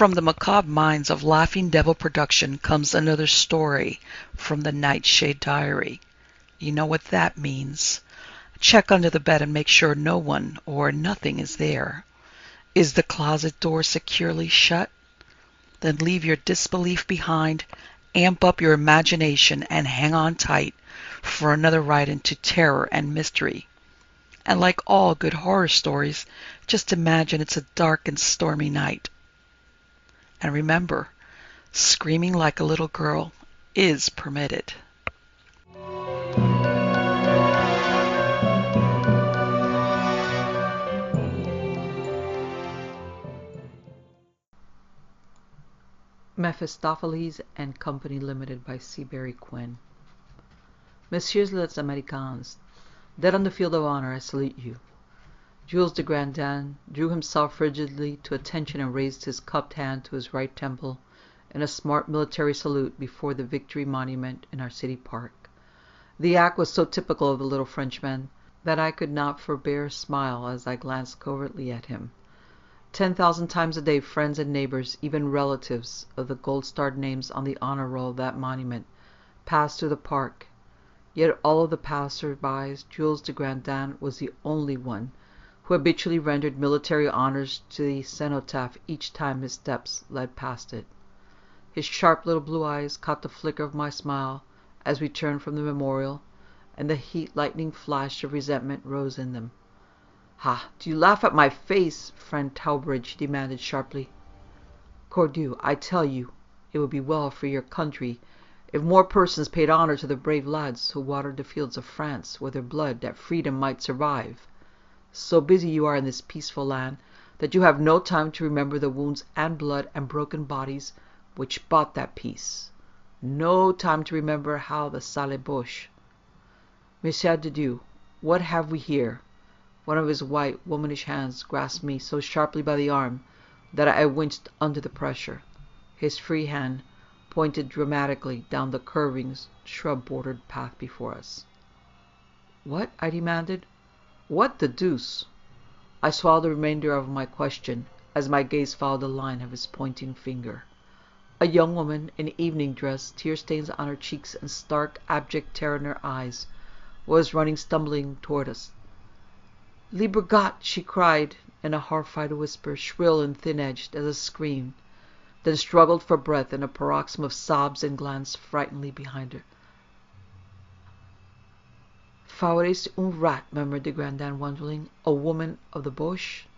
From the macabre minds of Laughing Devil Production comes another story from the Nightshade Diary. You know what that means. Check under the bed and make sure no one or nothing is there. Is the closet door securely shut? Then leave your disbelief behind, amp up your imagination, and hang on tight for another ride into terror and mystery. And like all good horror stories, just imagine it's a dark and stormy night. And remember, screaming like a little girl is permitted. Mephistopheles and Company Limited by Seabury, Quinn. Messieurs les Américains, dead on the field of honor, I salute you. Jules de Grandin drew himself frigidly to attention and raised his cupped hand to his right temple in a smart military salute before the Victory Monument in our city park. The act was so typical of the little Frenchman that I could not forbear a smile as I glanced covertly at him. 10,000 times a day friends and neighbors, even relatives of the gold-starred names on the honor roll of that monument, passed through the park. Yet all of the passers-by, Jules de Grandin was the only one who habitually rendered military honors to the cenotaph each time his steps led past it. His sharp little blue eyes caught the flicker of my smile as we turned from the memorial, and the heat-lightning flash of resentment rose in them. "Ha! Do you laugh at my face, friend Trowbridge?" he demanded sharply. "Cordieu, I tell you, it would be well for your country if more persons paid honor to the brave lads who watered the fields of France with their blood that freedom might survive. So busy you are in this peaceful land that you have no time to remember the wounds and blood and broken bodies which bought that peace. No time to remember how the sale boche. Monsieur de Dieu, what have we here?" One of his white, womanish hands grasped me so sharply by the arm that I winced under the pressure. His free hand pointed dramatically down the curving, shrub-bordered path before us. "What?" I demanded. "What the deuce?" I swallowed the remainder of my question as my gaze followed the line of his pointing finger. A young woman in evening dress, tear-stains on her cheeks and stark, abject terror in her eyes, was running stumbling toward us. "Libre Gott!" she cried in a horrified whisper, shrill and thin-edged as a scream, then struggled for breath in a paroxysm of sobs and glanced frightenedly behind her. "Favorite un rat," murmured de Grandin wonderingly. "A woman of the Boche?"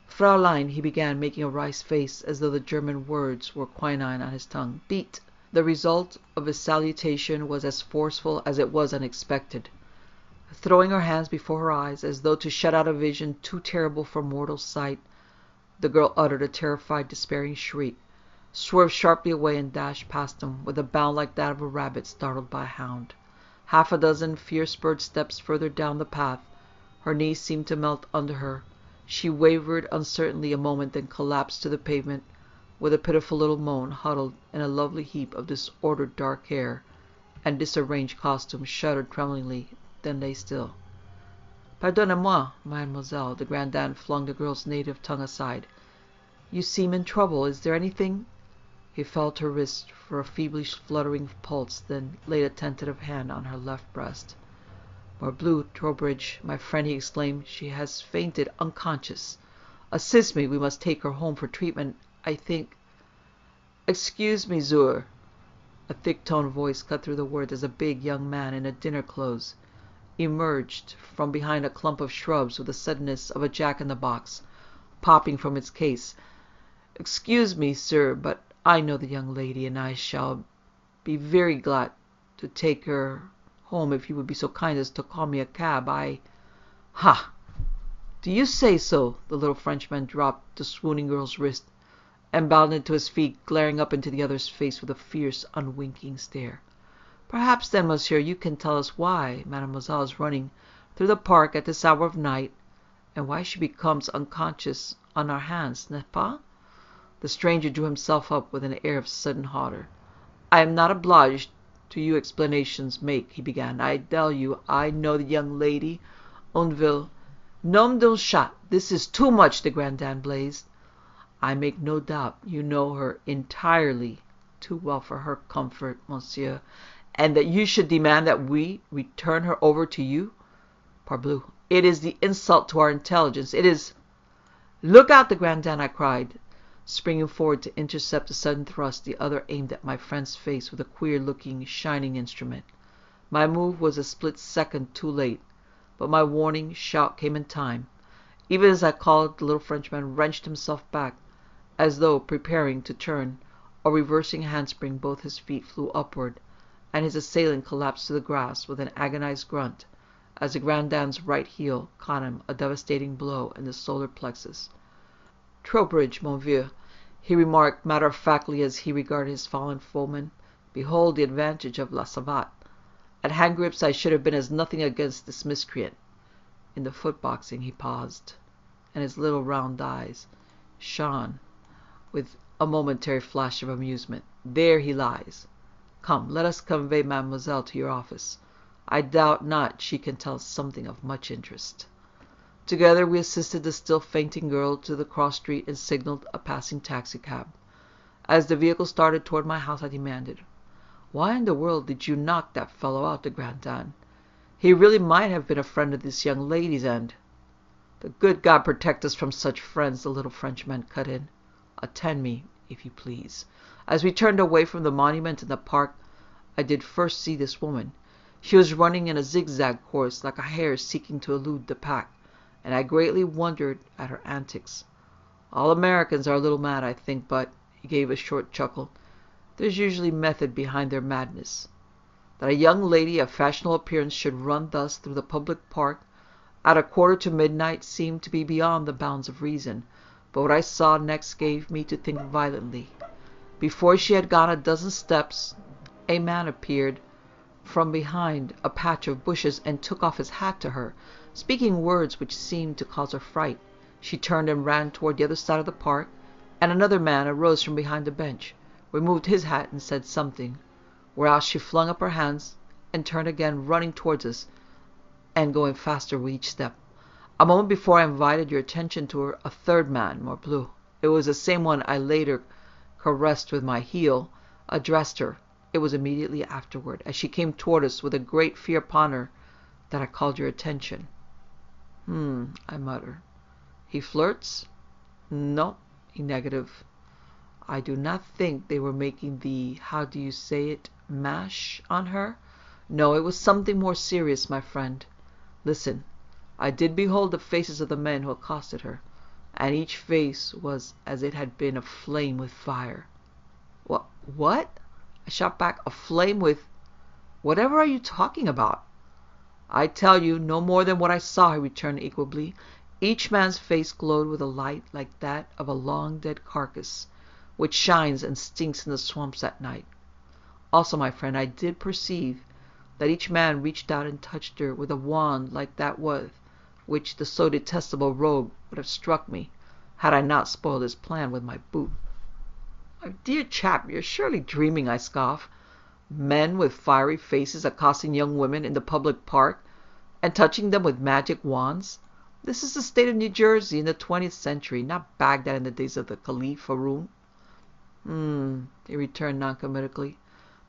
"Fraulein," he began, making a wry face as though the German words were quinine on his tongue. "Beat!" The result of his salutation was as forceful as it was unexpected. Throwing her hands before her eyes, as though to shut out a vision too terrible for mortal sight, the girl uttered a terrified, despairing shriek, swerved sharply away, and dashed past him with a bound like that of a rabbit startled by a hound. Half a dozen fear-spurred steps further down the path, her knees seemed to melt under her. She wavered uncertainly a moment, then collapsed to the pavement with a pitiful little moan, huddled in a lovely heap of disordered dark hair and disarranged costume, shuddered tremblingly, then lay still. "Pardonnez-moi, mademoiselle," de Grandin flung the girl's native tongue aside. "You seem in trouble. Is there anything—" He felt her wrist for a feebly fluttering pulse, then laid a tentative hand on her left breast. "Morbleu, Trowbridge, my friend," he exclaimed, "she has fainted unconscious. Assist me. We must take her home for treatment. I think—" "Excuse me, Zur." A thick-toned voice cut through the words as a big young man in dinner clothes emerged from behind a clump of shrubs with the suddenness of a jack-in-the-box popping from its case. "Excuse me, sir, but I know the young lady, and I shall be very glad to take her home if you would be so kind as to call me a cab. Ha! Do you say so?" The little Frenchman dropped the swooning girl's wrist and bounded to his feet, glaring up into the other's face with a fierce, unwinking stare. "Perhaps then, monsieur, you can tell us why mademoiselle is running through the park at this hour of night, and why she becomes unconscious on our hands, n'est-ce pas?" The stranger drew himself up with an air of sudden hauteur. "I am not obliged to you explanations make," he began. "I tell you, I know the young lady, and will—" "Nom d'un chat! This is too much!" de Grandin blazed. I make no doubt you know her entirely too well for her comfort, monsieur, and that you should demand that we return her over to you? Parbleu, it is the insult to our intelligence. It is... Look out, de Grandin, I cried, springing forward to intercept the sudden thrust the other aimed at my friend's face with a queer-looking, shining instrument. My move was a split second too late, but my warning shout came in time. Even as I called, the little Frenchman wrenched himself back, as though preparing to turn. A reversing handspring, both his feet flew upward, and his assailant collapsed to the grass with an agonized grunt, as the Grandin's right heel caught him a devastating blow in the solar plexus. "Trowbridge, mon vieux," he remarked matter-of-factly as he regarded his fallen foeman, "behold the advantage of la savate. At hand-grips I should have been as nothing against this miscreant. In the foot-boxing," he paused, and his little round eyes shone with a momentary flash of amusement. "There he lies. Come, let us convey mademoiselle to your office. I doubt not she can tell us something of much interest." Together we assisted the still fainting girl to the cross street and signaled a passing taxicab. As the vehicle started toward my house, I demanded, "Why in the world did you knock that fellow out, de Grandin? He really might have been a friend of this young lady's, and..." "The good God protect us from such friends," the little Frenchman cut in. "Attend me, if you please." As we turned away from the monument in the park, I did first see this woman. She was running in a zigzag course like a hare seeking to elude the pack, and I greatly wondered at her antics. "All Americans are a little mad, I think, but," he gave a short chuckle, "there's usually method behind their madness. That a young lady of fashionable appearance should run thus through the public park at a quarter to midnight seemed to be beyond the bounds of reason, but what I saw next gave me to think violently. Before she had gone a dozen steps, a man appeared from behind a patch of bushes and took off his hat to her, speaking words which seemed to cause her fright. She turned and ran toward the other side of the park, and another man arose from behind a bench, removed his hat and said something, whereas she flung up her hands and turned again, running towards us and going faster with each step. A moment before I invited your attention to her, a third man, morbleu, it was the same one I later caressed with my heel, addressed her. It was immediately afterward, as she came toward us with a great fear upon her, that I called your attention." I muttered. "He flirts?" "No," he negatived. "I do not think they were making the, how do you say it, mash on her? No, it was something more serious, my friend. Listen. I did behold the faces of the men who accosted her, and each face was as it had been aflame with fire." What? I shot back. "Aflame with... Whatever are you talking about?" "I tell you no more than what I saw," he returned equably. "Each man's face glowed with a light like that of a long dead carcass, which shines and stinks in the swamps at night. Also, my friend, I did perceive that each man reached out and touched her with a wand like that with which the so detestable rogue would have struck me, had I not spoiled his plan with my boot." "My dear chap, you're surely dreaming," I scoffed. "Men with fiery faces accosting young women in the public park, and touching them with magic wands? This is the state of New Jersey in the 20th century, not Baghdad in the days of the Caliph Haroun." He returned noncommittally.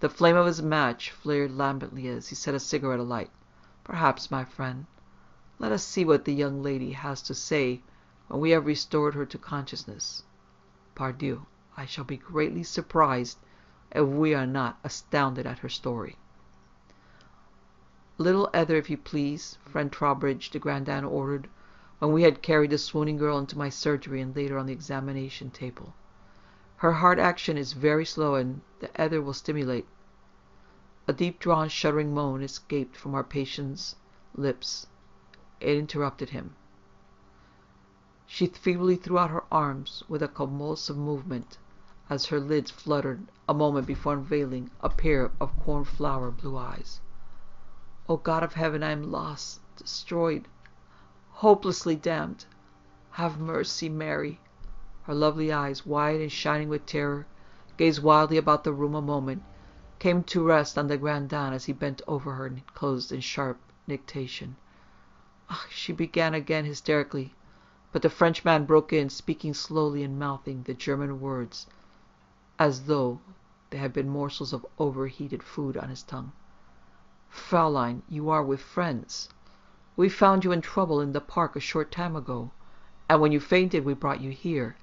The flame of his match flared lambently as he set a cigarette alight. "Perhaps, my friend. Let us see what the young lady has to say when we have restored her to consciousness. Pardieu, I shall be greatly surprised if we are not astounded at her story." "Little ether, if you please," friend Trowbridge de Grandin ordered, when we had carried the swooning girl into my surgery and laid her on the examination table. "Her heart action is very slow, and the ether will stimulate." A deep-drawn, shuddering moan escaped from our patient's lips. It interrupted him. She feebly threw out her arms with a convulsive movement, as her lids fluttered a moment before unveiling a pair of cornflower blue eyes. "O God of heaven, I am lost, destroyed, hopelessly damned. Have mercy, Mary." Her lovely eyes, wide and shining with terror, gazed wildly about the room a moment, came to rest on de Grandin as he bent over her and closed in sharp dictation. She began again hysterically. But the Frenchman broke in, speaking slowly and mouthing the German words as though they had been morsels of overheated food on his tongue. Fraulein, you are with friends. We found you in trouble in the park a short time ago, and when you fainted we brought you here.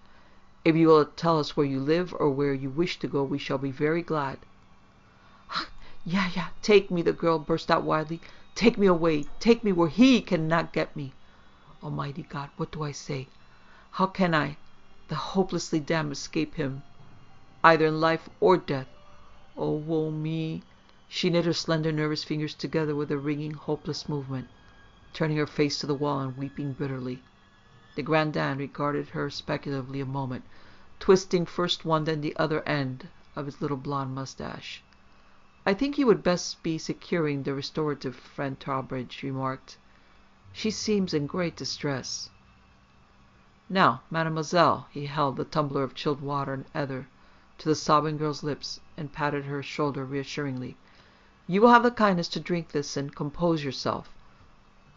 If you will tell us where you live or where you wish to go, we shall be very glad. Yeah, take me, the girl burst out wildly. Take me away. Take me where he cannot get me. Almighty God, what do I say? How can I, the hopelessly damned, escape him, either in life or death? Oh, woe me! She knit her slender, nervous fingers together with a ringing, hopeless movement, turning her face to the wall and weeping bitterly. De Grandin regarded her speculatively a moment, twisting first one then the other end of his little blonde mustache. I think you would best be securing the restorative, friend Trowbridge, he remarked. She seems in great distress. Now, mademoiselle, he held the tumbler of chilled water and ether to the sobbing girl's lips and patted her shoulder reassuringly. You will have the kindness to drink this and compose yourself.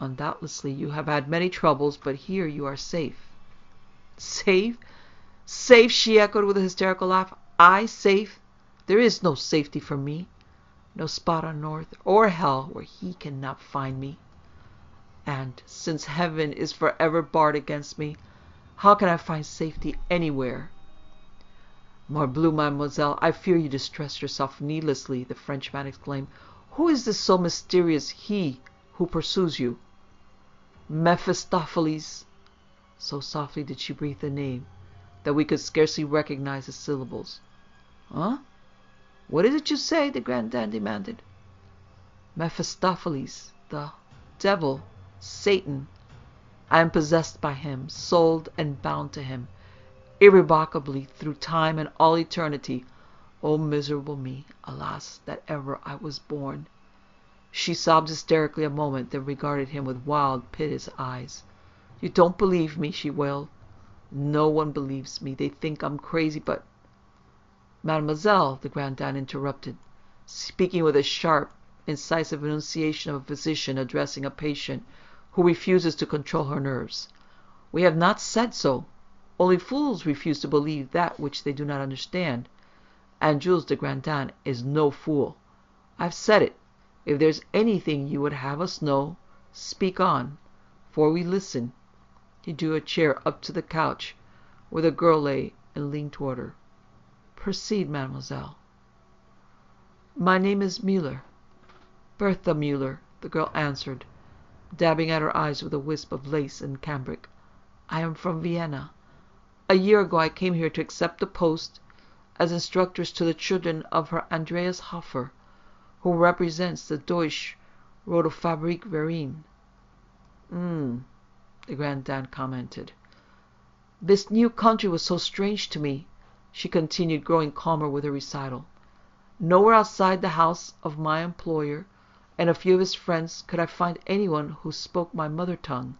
Undoubtedly you have had many troubles, but here you are safe. Safe? Safe, she echoed with a hysterical laugh. I safe? There is no safety for me. No spot on earth or hell where he cannot find me. And since heaven is forever barred against me, how can I find safety anywhere? Morbleu, mademoiselle, I fear you distress yourself needlessly, the Frenchman exclaimed. Who is this so mysterious he who pursues you? Mephistopheles. So softly did she breathe the name that we could scarcely recognize the syllables. Huh? What is it you say? De Grandin demanded. Mephistopheles, the devil, Satan. I am possessed by him, sold and bound to him, irrevocably through time and all eternity. O miserable me! Alas, that ever I was born! She sobbed hysterically a moment, then regarded him with wild, piteous eyes. You don't believe me, she wailed. No one believes me. They think I'm crazy, but... Mademoiselle, de Grandin interrupted, speaking with a sharp, incisive enunciation of a physician addressing a patient who refuses to control her nerves. We have not said so. Only fools refuse to believe that which they do not understand. And Jules de Grandin is no fool. I've said it. If there's anything you would have us know, speak on, for we listen. He drew a chair up to the couch where the girl lay and leaned toward her. Proceed, mademoiselle. My name is Muller. Bertha Muller, the girl answered, dabbing at her eyes with a wisp of lace and cambric. I am from Vienna. A year ago I came here to accept a post as instructress to the children of Herr Andreas Hofer, who represents the Deutsche Rotofabrik Verein. The Grandin commented. This new country was so strange to me, she continued, growing calmer with her recital. Nowhere outside the house of my employer and a few of his friends could I find anyone who spoke my mother tongue.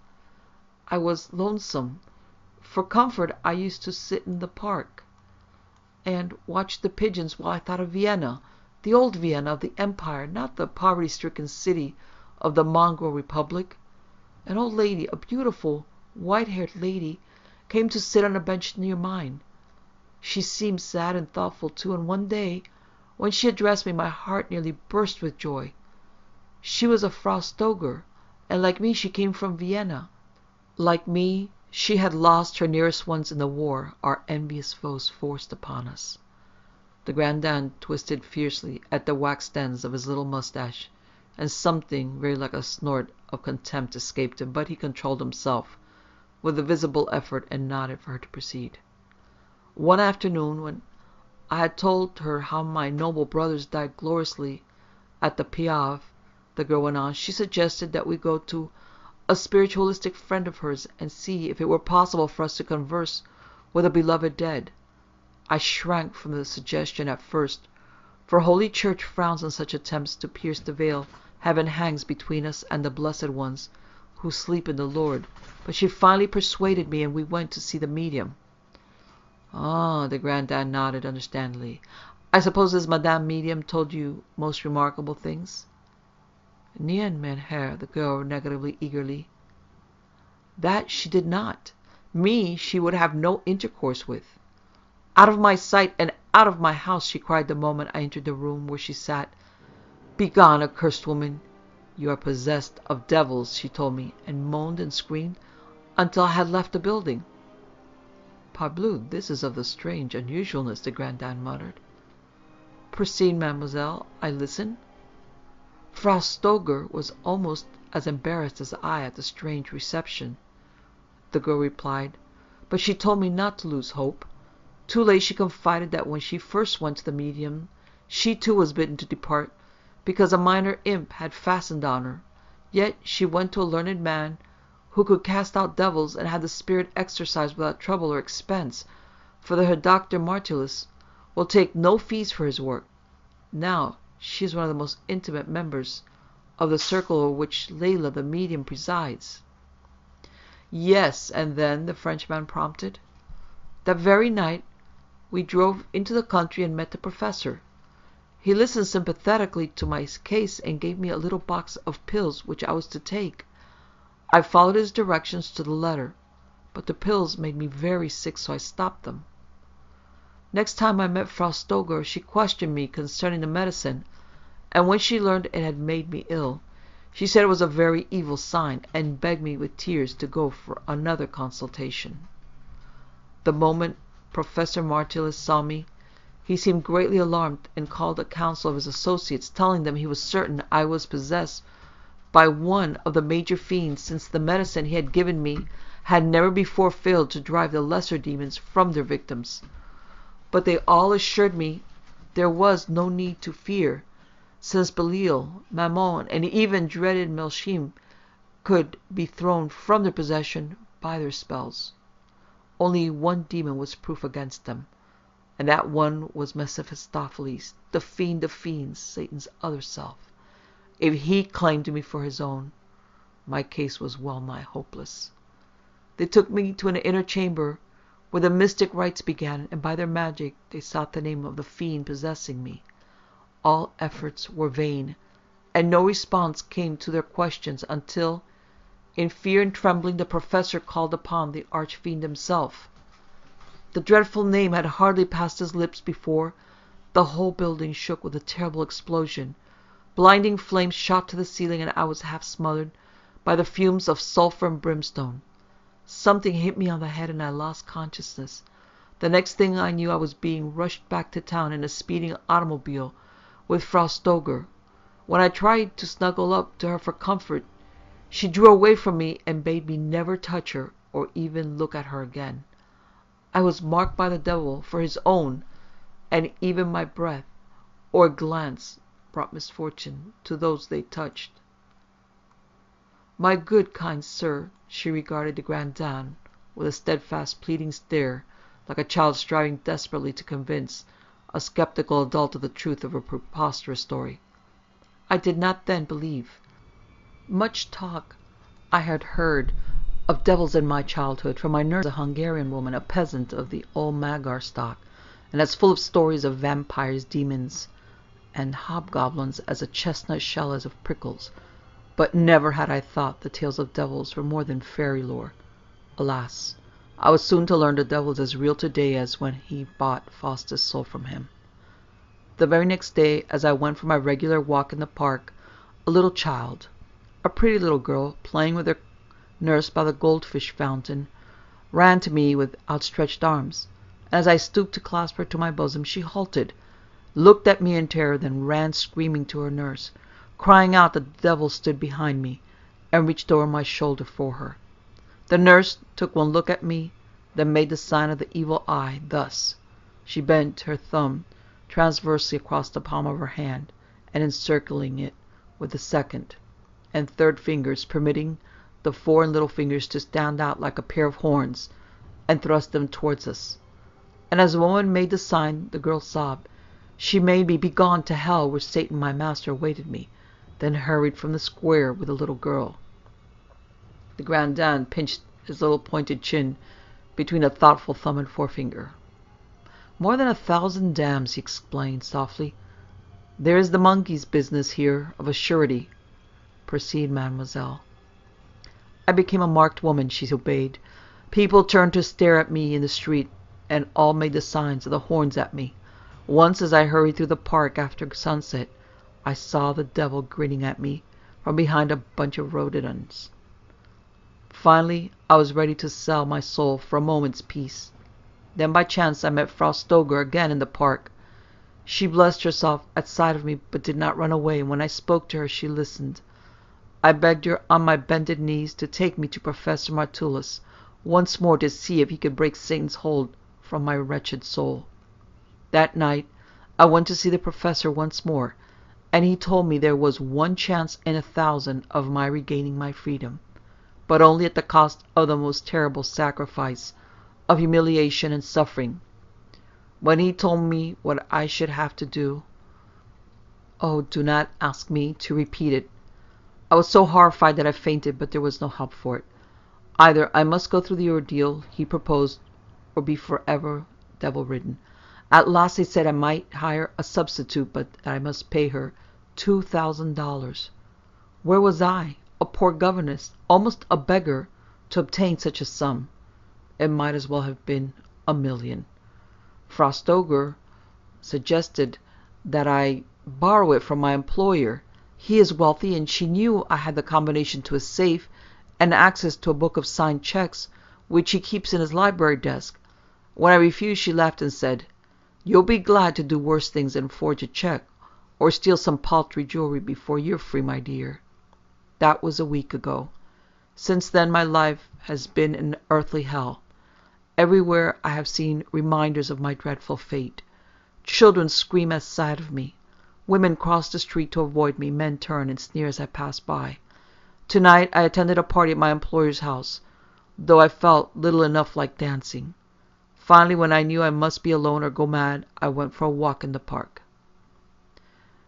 I was lonesome. For comfort, I used to sit in the park and watch the pigeons while I thought of Vienna, the old Vienna of the Empire, not the poverty-stricken city of the mongrel republic. An old lady, a beautiful, white-haired lady, came to sit on a bench near mine. She seemed sad and thoughtful, too, and one day, when she addressed me, my heart nearly burst with joy. She was a Frau Stoger, and like me, she came from Vienna. Like me, she had lost her nearest ones in the war our envious foes forced upon us. The Grandin twisted fiercely at the waxed ends of his little mustache, and something very like a snort of contempt escaped him, but he controlled himself with a visible effort and nodded for her to proceed. One afternoon, when I had told her how my noble brothers died gloriously at the Piave, the girl went on, she suggested that we go to a spiritualistic friend of hers and see if it were possible for us to converse with the beloved dead. I shrank from the suggestion at first, for Holy Church frowns on such attempts to pierce the veil heaven hangs between us and the blessed ones who sleep in the Lord, but she finally persuaded me, and we went to see the medium. Ah, the Grandin nodded understandingly. I suppose this Madame Medium told you most remarkable things? Nein, mein Herr, the girl negatively eagerly. That she did not. Me she would have no intercourse with. "Out of my sight and out of my house," she cried the moment I entered the room where she sat. "Begone, accursed woman! You are possessed of devils," she told me, and moaned and screamed until I had left the building. "Parbleu, this is of the strange unusualness," de Grandin muttered. "Proceed, mademoiselle. I listen." Frau Stoger was almost as embarrassed as I at the strange reception. The girl replied, but she told me not to lose hope. Too late she confided that when she first went to the medium, she too was bidden to depart, because a minor imp had fastened on her. Yet she went to a learned man who could cast out devils and had the spirit exorcised without trouble or expense, for the Herr Dr. Martellus will take no fees for his work. Now she is one of the most intimate members of the circle over which Layla the medium presides. "Yes, and then?" the Frenchman prompted. "That very night we drove into the country and met the professor. He listened sympathetically to my case and gave me a little box of pills which I was to take. I followed his directions to the letter, but the pills made me very sick, so I stopped them. Next time I met Frau Stoger, she questioned me concerning the medicine, and when she learned it had made me ill, she said it was a very evil sign, and begged me with tears to go for another consultation. The moment Professor Martellus saw me, he seemed greatly alarmed and called a council of his associates, telling them he was certain I was possessed by one of the major fiends, since the medicine he had given me had never before failed to drive the lesser demons from their victims. But they all assured me there was no need to fear, since Belial, Mammon, and even dreaded Melchim could be thrown from their possession by their spells. Only one demon was proof against them, and that one was Mephistopheles, the fiend of fiends, Satan's other self. If he claimed me for his own, my case was well nigh hopeless. They took me to an inner chamber where the mystic rites began, and by their magic they sought the name of the fiend possessing me. All efforts were vain, and no response came to their questions until, in fear and trembling, the professor called upon the archfiend himself. The dreadful name had hardly passed his lips before the whole building shook with a terrible explosion. Blinding flames shot to the ceiling, and I was half smothered by the fumes of sulphur and brimstone. Something hit me on the head, and I lost consciousness. The next thing I knew, I was being rushed back to town in a speeding automobile with Frau Stoger. When I tried to snuggle up to her for comfort, she drew away from me and bade me never touch her or even look at her again. I was marked by the devil for his own, and even my breath or glance brought misfortune to those they touched. "My good, kind sir," she regarded de Grandin with a steadfast, pleading stare, like a child striving desperately to convince a skeptical adult of the truth of a preposterous story. I did not then believe. Much talk I had heard of devils in my childhood, for my nurse, a Hungarian woman, a peasant of the old Magyar stock, and as full of stories of vampires, demons, and hobgoblins as a chestnut shell is of prickles. But never had I thought the tales of devils were more than fairy lore. Alas, I was soon to learn the devil is as real today as when he bought Faustus' soul from him. The very next day, as I went for my regular walk in the park, a little child, a pretty little girl, playing with her nurse by the goldfish fountain, ran to me with outstretched arms. As I stooped to clasp her to my bosom, she halted, looked at me in terror, then ran screaming to her nurse, crying out that the devil stood behind me, and reached over my shoulder for her. The nurse took one look at me, then made the sign of the evil eye, thus. She bent her thumb transversely across the palm of her hand, and encircling it with the second and third fingers, permitting the four and little fingers to stand out like a pair of horns, and thrust them towards us. And as the woman made the sign, the girl sobbed. She made me begone to hell, where Satan my master awaited me, then hurried from the square with the little girl. De Grandin pinched his little pointed chin between a thoughtful thumb and forefinger. "More than 1,000 damns," he explained softly. "There is the monkey's business here, of a surety. Proceed, mademoiselle." I became a marked woman, she obeyed, People turned to stare at me in the street, and all made the signs of the horns at me. Once, as I hurried through the park after sunset, I saw the devil grinning at me from behind a bunch of rhododendrons. Finally, I was ready to sell my soul for a moment's peace. Then by chance I met Frau Stoger again in the park. She blessed herself at sight of me, but did not run away, and when I spoke to her she listened. I begged her on my bended knees to take me to Professor Martullus once more to see if he could break Satan's hold from my wretched soul. That night I went to see the professor once more, and he told me there was 1 chance in 1,000 of my regaining my freedom, but only at the cost of the most terrible sacrifice of humiliation and suffering. When he told me what I should have to do, oh, do not ask me to repeat it. I was so horrified that I fainted, but there was no help for it. Either I must go through the ordeal he proposed, or be forever devil-ridden. At last he said I might hire a substitute, but that I must pay her $2,000. Where was I, a poor governess, almost a beggar, to obtain such a sum? It might as well have been $1,000,000. Frau Stoger suggested that I borrow it from my employer. He is wealthy, and she knew I had the combination to a safe and access to a book of signed checks, which he keeps in his library desk. When I refused, she laughed and said, "You'll be glad to do worse things than forge a check or steal some paltry jewelry before you're free, my dear." That was a week ago. Since then my life has been an earthly hell. Everywhere I have seen reminders of my dreadful fate. Children scream at sight of me. Women cross the street to avoid me. Men turn and sneer as I pass by. Tonight I attended a party at my employer's house, though I felt little enough like dancing. Finally, when I knew I must be alone or go mad, I went for a walk in the park.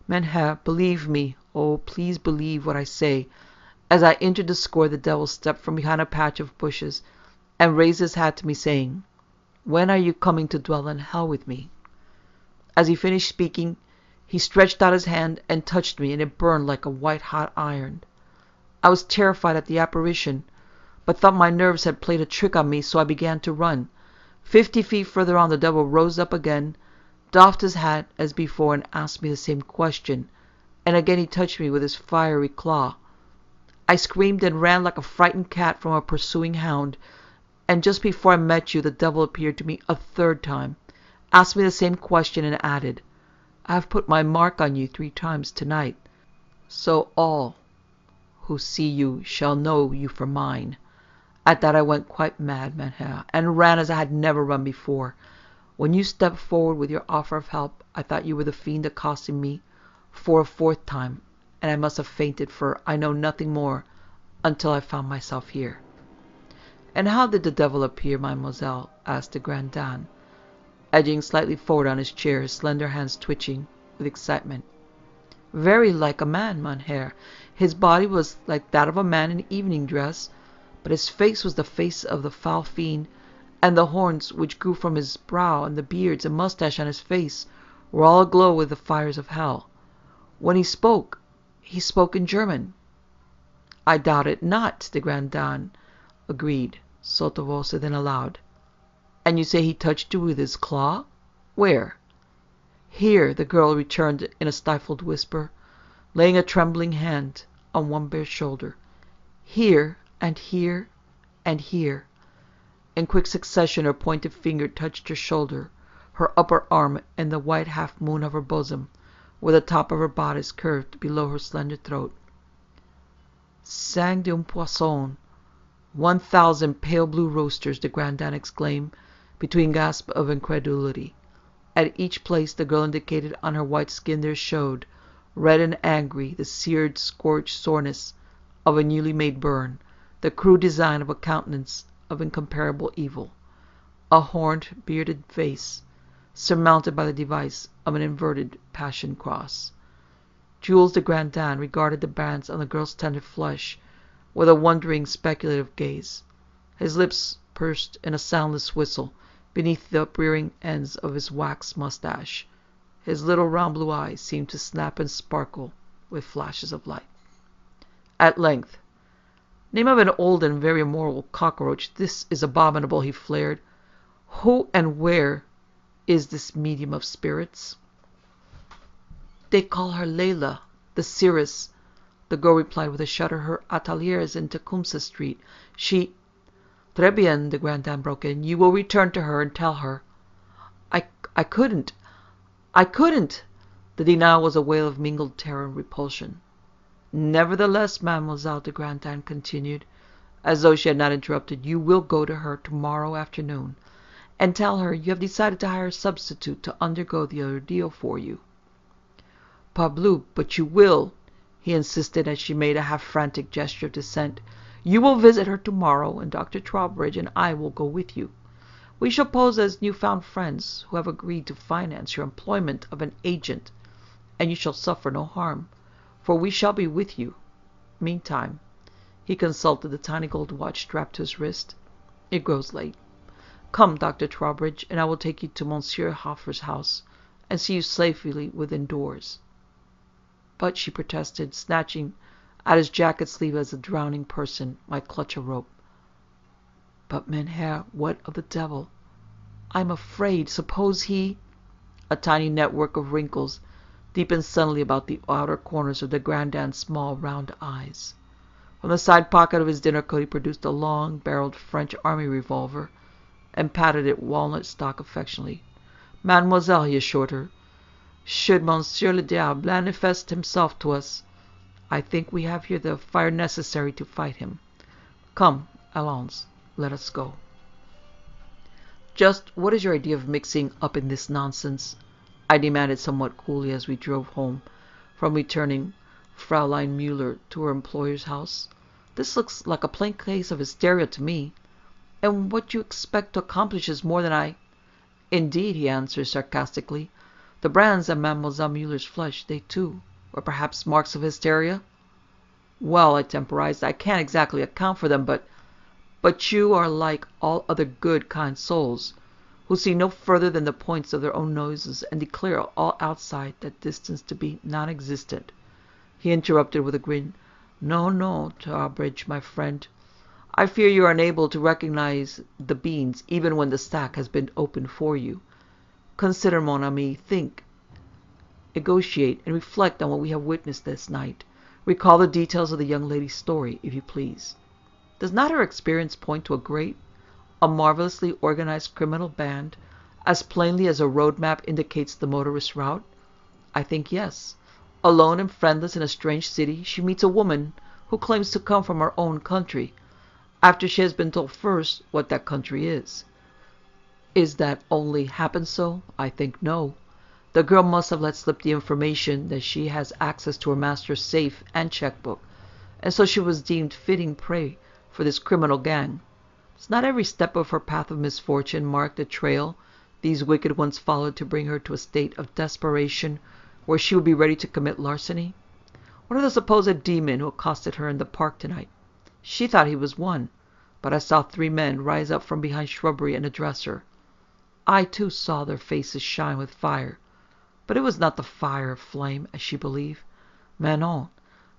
Menher, believe me, oh, please believe what I say. As I entered the square, the devil stepped from behind a patch of bushes and raised his hat to me, saying, "When are you coming to dwell in hell with me?" As he finished speaking, he stretched out his hand and touched me, and it burned like a white-hot iron. I was terrified at the apparition, but thought my nerves had played a trick on me, so I began to run. 50 feet further on, the devil rose up again, doffed his hat as before, and asked me the same question, and again he touched me with his fiery claw. I screamed and ran like a frightened cat from a pursuing hound, and just before I met you, the devil appeared to me a 3rd time, asked me the same question, and added, "I have put my mark on you 3 times tonight, so all who see you shall know you for mine." At that I went quite mad, Menher, and ran as I had never run before. When you stepped forward with your offer of help, I thought you were the fiend accosting me for a 4th time, and I must have fainted, for I know nothing more until I found myself here. "And how did the devil appear, mademoiselle?" asked de Grandin, edging slightly forward on his chair, his slender hands twitching with excitement. "Very like a man, Menher. His body was like that of a man in evening dress, but his face was the face of the foul fiend, and the horns which grew from his brow, and the beards and moustache on his face, were all aglow with the fires of hell. When he spoke in German." "I doubt it not," de Grandin agreed, sotto voce, then aloud. "And you say he touched you with his claw? Where?" "Here," the girl returned in a stifled whisper, laying a trembling hand on one bare shoulder. "Here, and here, and here." In quick succession her pointed finger touched her shoulder, her upper arm, and the white half-moon of her bosom, where the top of her bodice curved below her slender throat. "Sang d'un poisson! 1,000 pale blue roasters!" de Grandin exclaimed, between gasps of incredulity. At each place the girl indicated on her white skin there showed, red and angry, the seared, scorched soreness of a newly made burn, the crude design of a countenance of incomparable evil, a horned, bearded face, surmounted by the device of an inverted passion cross. Jules de Grandin regarded the bands on the girl's tender flesh with a wondering, speculative gaze. His lips pursed in a soundless whistle beneath the uprearing ends of his waxed moustache. His little round blue eyes seemed to snap and sparkle with flashes of light. At length, Name of an old and very immoral cockroach. This is abominable, he flared. Who and where is this medium of spirits? They call her Layla, the seeress, the girl replied with a shudder. Her atelier is in Tecumseh Street. She... Très bien, de Grandin broke in. You will return to her and tell her. I couldn't. I couldn't. The denial was a wail of mingled terror and repulsion. Nevertheless, Mademoiselle de Grandin continued, as though she had not interrupted, you will go to her tomorrow afternoon and tell her you have decided to hire a substitute to undergo the ordeal for you. Parbleu, but you will, he insisted as she made a half-frantic gesture of dissent. You will visit her tomorrow, and Dr. Trowbridge and I will go with you. We shall pose as new-found friends who have agreed to finance your employment of an agent, and you shall suffer no harm, for we shall be with you. Meantime, he consulted the tiny gold watch strapped to his wrist. It grows late. Come, Dr. Trowbridge, and I will take you to Monsieur Hoffer's house, and see you safely within doors. But, she protested, snatching at his jacket sleeve as a drowning person might clutch a rope. But, mein Herr, what of the devil? I'm afraid. Suppose he... A tiny network of wrinkles deepened suddenly about the outer corners of de Grandin's small, round eyes. From the side pocket of his dinner coat he produced a long-barreled French army revolver and patted its walnut stock affectionately. Mademoiselle, he assured her, should Monsieur le Diable manifest himself to us, I think we have here the fire necessary to fight him. Come, allons, let us go. Just what is your idea of mixing up in this nonsense? I demanded somewhat coolly as we drove home from returning Fraulein Müller to her employer's house. This looks like a plain case of hysteria to me, and what you expect to accomplish is more than I... Indeed, he answered sarcastically. The brands on Mademoiselle Müller's flesh, they too, were perhaps marks of hysteria? Well, I temporized, I can't exactly account for them, but you are like all other good, kind souls, who see no further than the points of their own noses and declare all outside that distance to be non-existent. He interrupted with a grin. No, no, Trowbridge, my friend. I fear you are unable to recognize the beans even when the sack has been opened for you. Consider, mon ami, think, negotiate, and reflect on what we have witnessed this night. Recall the details of the young lady's story, if you please. Does not her experience point to a marvelously organized criminal band, as plainly as a road map indicates the motorist's route? I think yes. Alone and friendless in a strange city, she meets a woman who claims to come from her own country, after she has been told first what that country is. Is that only happened so? I think no. The girl must have let slip the information that she has access to her master's safe and checkbook, and so she was deemed fitting prey for this criminal gang. Does not every step of her path of misfortune mark the trail these wicked ones followed to bring her to a state of desperation where she would be ready to commit larceny? What of the supposed demon who accosted her in the park tonight? She thought he was one, but I saw 3 men rise up from behind shrubbery and address her. I too saw their faces shine with fire, but it was not the fire of flame, as she believed. Manon,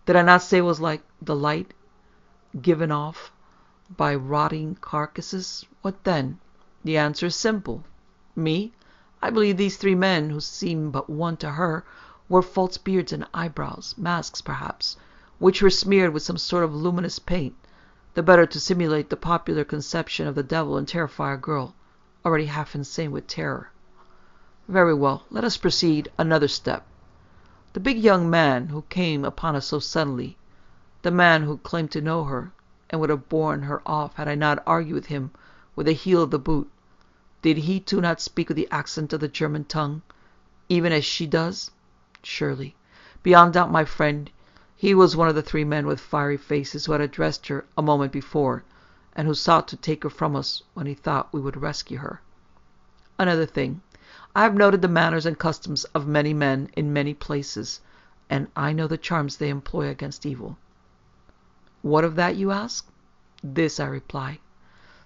did I not say it was like the light given off by rotting carcasses? What then? The answer is simple. Me? I believe these 3 men, who seemed but one to her, wore false beards and eyebrows, masks perhaps, which were smeared with some sort of luminous paint, the better to simulate the popular conception of the devil and terrify a girl, already half insane with terror. Very well, let us proceed another step. The big young man who came upon us so suddenly, the man who claimed to know her, and would have borne her off had I not argued with him with the heel of the boot, did he too not speak with the accent of the German tongue, even as she does? Surely, beyond doubt, my friend, he was one of the 3 men with fiery faces who had addressed her a moment before, and who sought to take her from us when he thought we would rescue her. Another thing, I have noted the manners and customs of many men in many places, and I know the charms they employ against evil. What of that, you ask? This, I reply.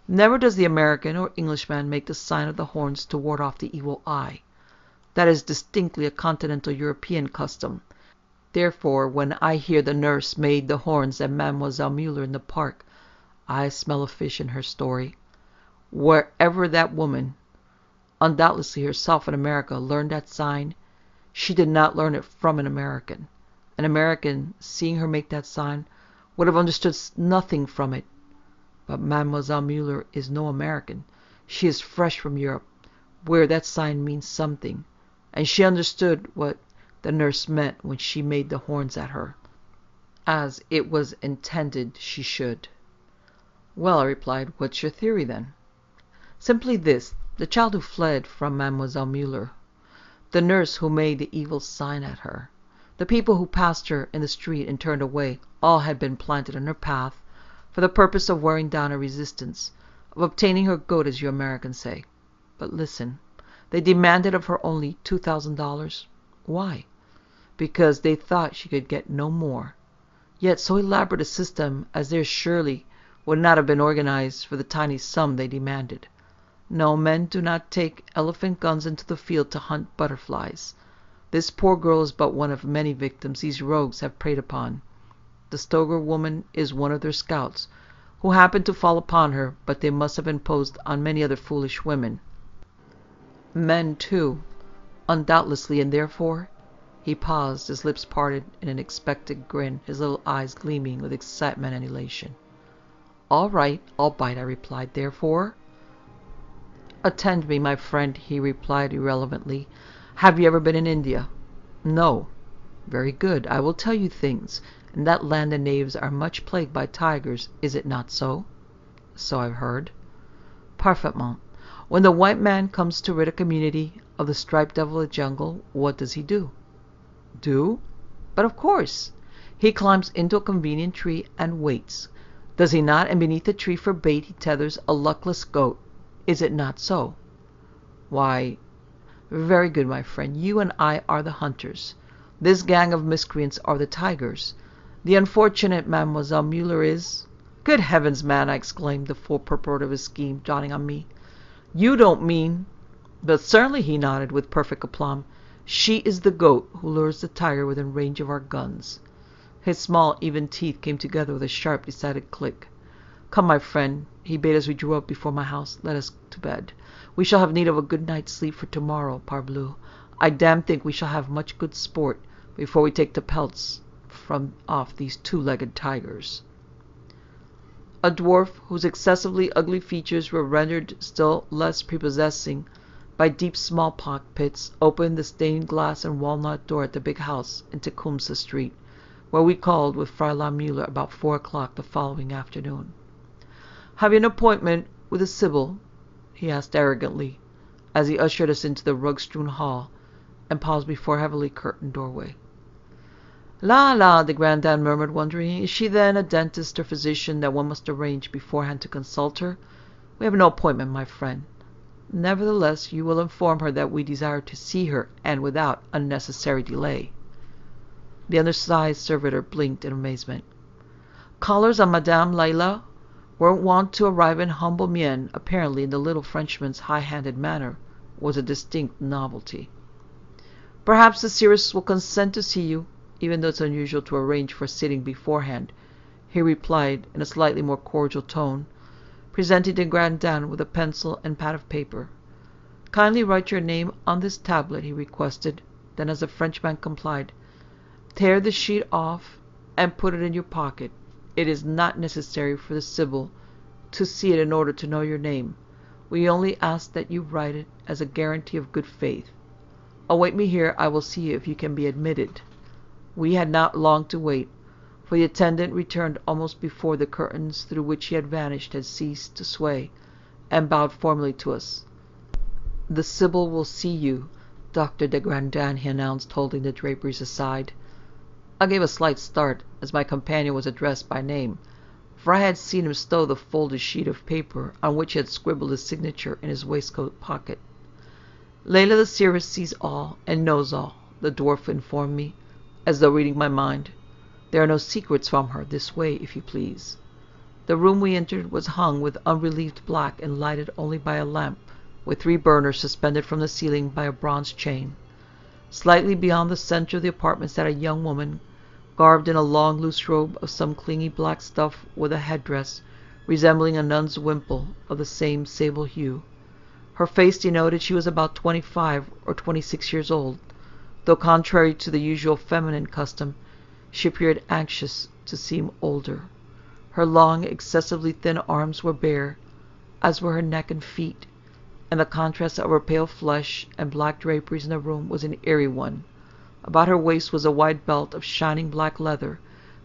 Never does the American or Englishman make the sign of the horns to ward off the evil eye. That is distinctly a continental European custom, Therefore, when I hear the nurse made the horns at Mademoiselle Muller in the park, I smell a fish in her story. Wherever that woman, undoubtedly herself in America, learned that sign, she did not learn it from an American. An American, seeing her make that sign, would have understood nothing from it. But Mademoiselle Muller is no American. She is fresh from Europe, where that sign means something, and she understood what the nurse meant when she made the horns at her, as it was intended she should. Well, I replied, what's your theory then? Simply this: the child who fled from Mademoiselle Muller, the nurse who made the evil sign at her, the people who passed her in the street and turned away, all had been planted in her path for the purpose of wearing down her resistance, of obtaining her goat, as you Americans say. But listen, they demanded of her only $2,000. Why? Because they thought she could get no more. Yet so elaborate a system as theirs surely would not have been organized for the tiny sum they demanded. No, men do not take elephant guns into the field to hunt butterflies. This poor girl is but one of many victims these rogues have preyed upon. The Stoger woman is one of their scouts, who happened to fall upon her, but they must have imposed on many other foolish women. Men, too, undoubtedly, and therefore... He paused, his lips parted in an expectant grin, his little eyes gleaming with excitement and elation. All right, I'll bite, I replied. Therefore... Attend me, my friend, he replied irrelevantly. Have you ever been in India? No. Very good. I will tell you things. In that land the natives are much plagued by tigers. Is it not so? So I've heard. Parfaitement. When the white man comes to rid a community of the striped devil of the jungle, what does he do? Do? But of course. He climbs into a convenient tree and waits. Does he not? And beneath the tree for bait he tethers a luckless goat. Is it not so? Why, very good, my friend. You and I are the hunters. This gang of miscreants are the tigers. The unfortunate Mademoiselle Muller is... Good heavens, man, I exclaimed, the full purport of his scheme dawning on me. You don't mean... But certainly, he nodded with perfect aplomb. She is the goat who lures the tiger within range of our guns. His small, even teeth came together with a sharp, decided click. Come, my friend, he bade as we drew up before my house, let us to bed. We shall have need of a good night's sleep for tomorrow, parbleu. I damn think we shall have much good sport before we take the pelts from off these two-legged tigers. A dwarf, whose excessively ugly features were rendered still less prepossessing by deep smallpox pits, opened the stained glass and walnut door at the big house in Tecumseh Street, where we called with Fräulein Muller about 4 o'clock the following afternoon. Have you an appointment with the sybil? He asked arrogantly, as he ushered us into the rug-strewn hall and paused before a heavily curtained doorway. La, la, de Grandin murmured wonderingly. Is she then a dentist or physician that one must arrange beforehand to consult her? We have no appointment, my friend. Nevertheless, you will inform her that we desire to see her, and without unnecessary delay. The undersized servitor blinked in amazement. Callers on Madame Leila were wont to arrive in humble mien, apparently in the little Frenchman's high-handed manner was a distinct novelty. Perhaps the seeress will consent to see you, even though it's unusual to arrange for sitting beforehand, he replied in a slightly more cordial tone, presenting de Grandin with a pencil and pad of paper. Kindly write your name on this tablet, he requested. Then, as the Frenchman complied, tear the sheet off and put it in your pocket. It is not necessary for the sybil to see it in order to know your name. We only ask that you write it as a guarantee of good faith. Await me here. I will see if you can be admitted. We had not long to wait, for the attendant returned almost before the curtains through which he had vanished had ceased to sway, and bowed formally to us. The sybil will see you, Dr. de Grandin, he announced, holding the draperies aside. I gave a slight start as my companion was addressed by name, for I had seen him stow the folded sheet of paper on which he had scribbled his signature in his waistcoat pocket. Leila the seeress sees all and knows all, the dwarf informed me, as though reading my mind. There are no secrets from her. This way, if you please. The room we entered was hung with unrelieved black and lighted only by a lamp with 3 burners suspended from the ceiling by a bronze chain. Slightly beyond the center of the apartment sat a young woman, garbed in a long, loose robe of some clingy black stuff with a headdress resembling a nun's wimple of the same sable hue. Her face denoted she was about 25 or 26 years old, though contrary to the usual feminine custom, she appeared anxious to seem older. Her long, excessively thin arms were bare, as were her neck and feet, and the contrast of her pale flesh and black draperies in the room was an eerie one. About her waist was a wide belt of shining black leather,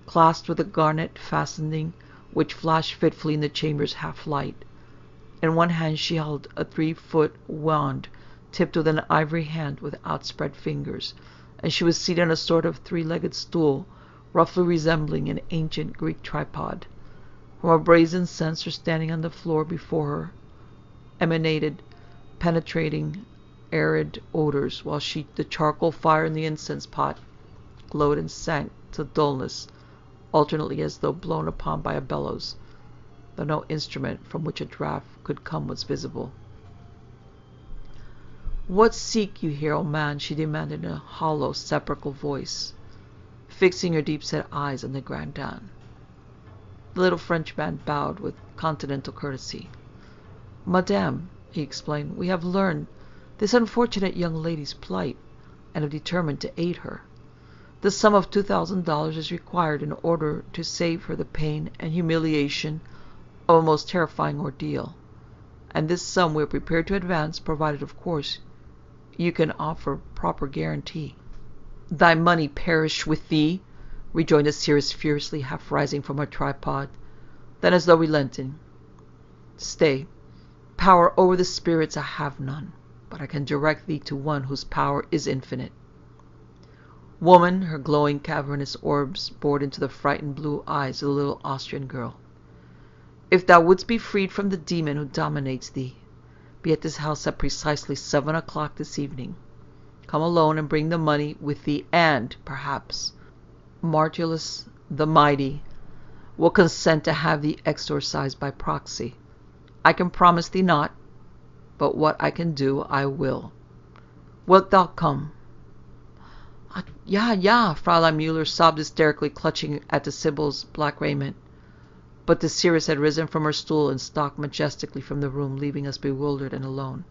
clasped with a garnet fastening which flashed fitfully in the chamber's half-light. In one hand she held a 3-foot wand tipped with an ivory hand with outspread fingers, and she was seated on a sort of 3-legged stool, roughly resembling an ancient Greek tripod. From a brazen censer standing on the floor before her emanated penetrating, arid odors, while the charcoal fire in the incense pot glowed and sank to dullness, alternately as though blown upon by a bellows, though no instrument from which a draught could come was visible. "What seek you here, old man?" she demanded in a hollow, sepulchral voice, fixing her deep-set eyes on the Grandin. The little Frenchman bowed with continental courtesy. "Madame," he explained, "we have learned this unfortunate young lady's plight, and have determined to aid her. The sum of $2,000 is required in order to save her the pain and humiliation of a most terrifying ordeal, and this sum we are prepared to advance, provided, of course, you can offer proper guarantee." "Thy money perish with thee," rejoined the seeress furiously, half rising from her tripod. Then, as though relenting, "Stay. Power over the spirits I have none, but I can direct thee to one whose power is infinite." "Woman," her glowing cavernous orbs bored into the frightened blue eyes of the little Austrian girl, "if thou wouldst be freed from the demon who dominates thee, be at this house at precisely 7 o'clock this evening. Come alone and bring the money with thee, and, perhaps, Martulus the Mighty will consent to have thee exorcised by proxy. I can promise thee not, but what I can do, I will. Wilt thou come?" Ja, Fraulein Müller sobbed hysterically, clutching at the sybill's black raiment. But the seeress had risen from her stool and stalked majestically from the room, leaving us bewildered and alone.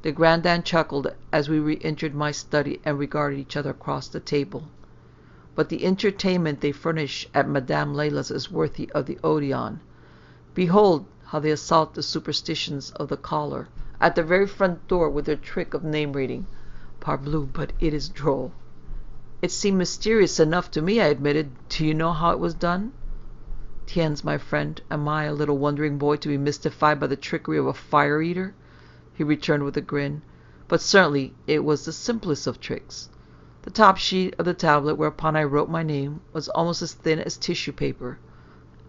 The Grandin chuckled as we re-entered my study and regarded each other across the table. But the entertainment they furnish at Madame Leila's is worthy of the Odeon. Behold how they assault the superstitions of the caller at the very front door with their trick of name-reading. Parbleu, but it is droll. "It seemed mysterious enough to me," I admitted. "Do you know how it was done?" "Tiens, my friend, am I, a little wondering boy, to be mystified by the trickery of a fire-eater?" he returned with a grin. "But certainly it was the simplest of tricks. The top sheet of the tablet whereupon I wrote my name was almost as thin as tissue paper,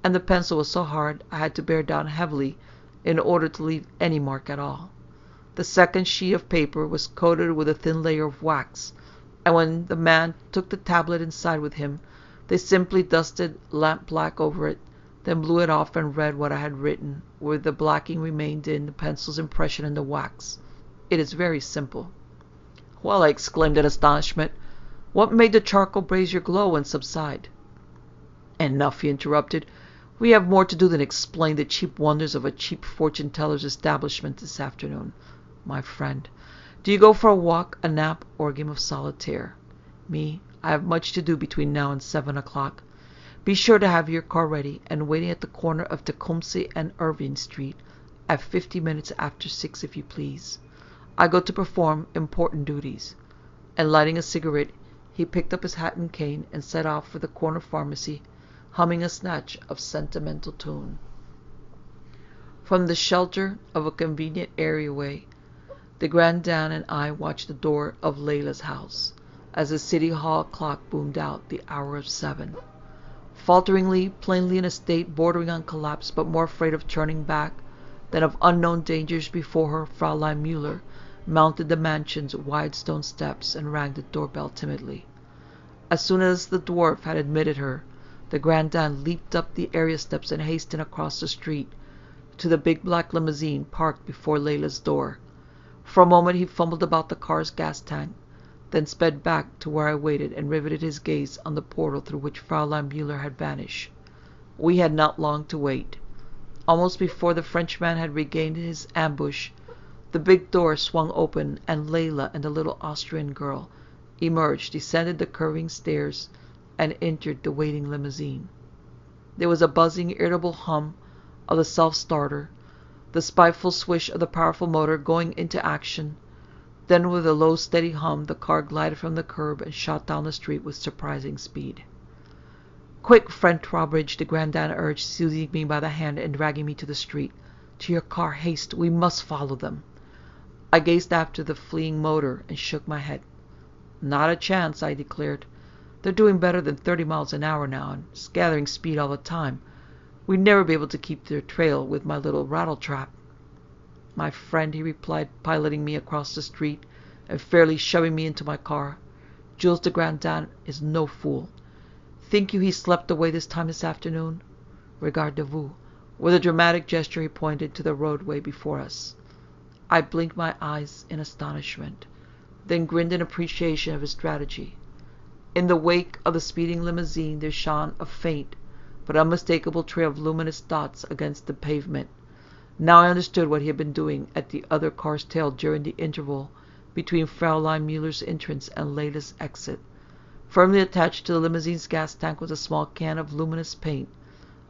and the pencil was so hard I had to bear down heavily in order to leave any mark at all. The second sheet of paper was coated with a thin layer of wax, and when the man took the tablet inside with him, they simply dusted lamp-black over it, then blew it off and read what I had written, where the blacking remained in the pencil's impression in the wax. It is very simple." "Well," I exclaimed in astonishment, "what made the charcoal brazier glow and subside?" "Enough," he interrupted. "We have more to do than explain the cheap wonders of a cheap fortune-teller's establishment this afternoon. My friend, do you go for a walk, a nap, or a game of solitaire? Me, I have much to do between now and 7 o'clock. Be sure to have your car ready and waiting at the corner of Tecumseh and Irving Street at 50 minutes after 6, if you please. I go to perform important duties." And lighting a cigarette, he picked up his hat and cane and set off for the corner pharmacy, humming a snatch of sentimental tune. From the shelter of a convenient areaway, the Grandin and I watched the door of Leila's house as the city hall clock boomed out the hour of 7. Falteringly, plainly in a state bordering on collapse, but more afraid of turning back than of unknown dangers before her, Fraulein Müller mounted the mansion's wide stone steps and rang the doorbell timidly. As soon as the dwarf had admitted her, the Grandin leaped up the area steps and hastened across the street to the big black limousine parked before Leila's door. For a moment he fumbled about the car's gas tank, then sped back to where I waited and riveted his gaze on the portal through which Fraulein Müller had vanished. We had not long to wait. Almost before the Frenchman had regained his ambush, the big door swung open and Layla and the little Austrian girl emerged, descended the curving stairs, and entered the waiting limousine. There was a buzzing, irritable hum of the self-starter, the spiteful swish of the powerful motor going into action. Then with a low, steady hum, the car glided from the curb and shot down the street with surprising speed. "Quick, friend Trowbridge," de Grandin urged, seizing me by the hand and dragging me to the street. "To your car, haste, we must follow them." I gazed after the fleeing motor and shook my head. "Not a chance," I declared. "They're doing better than 30 miles an hour now, and it's gathering speed all the time. We'd never be able to keep their trail with my little rattletrap." "My friend," he replied, piloting me across the street and fairly shoving me into my car, "Jules de Grandin is no fool. Think you he slept away this time this afternoon? Regardez-vous." With a dramatic gesture he pointed to the roadway before us. I blinked my eyes in astonishment, then grinned in appreciation of his strategy. In the wake of the speeding limousine there shone a faint but unmistakable trail of luminous dots against the pavement. Now I understood what he had been doing at the other car's tail during the interval between Fraulein Müller's entrance and Layla's exit. Firmly attached to the limousine's gas tank was a small can of luminous paint,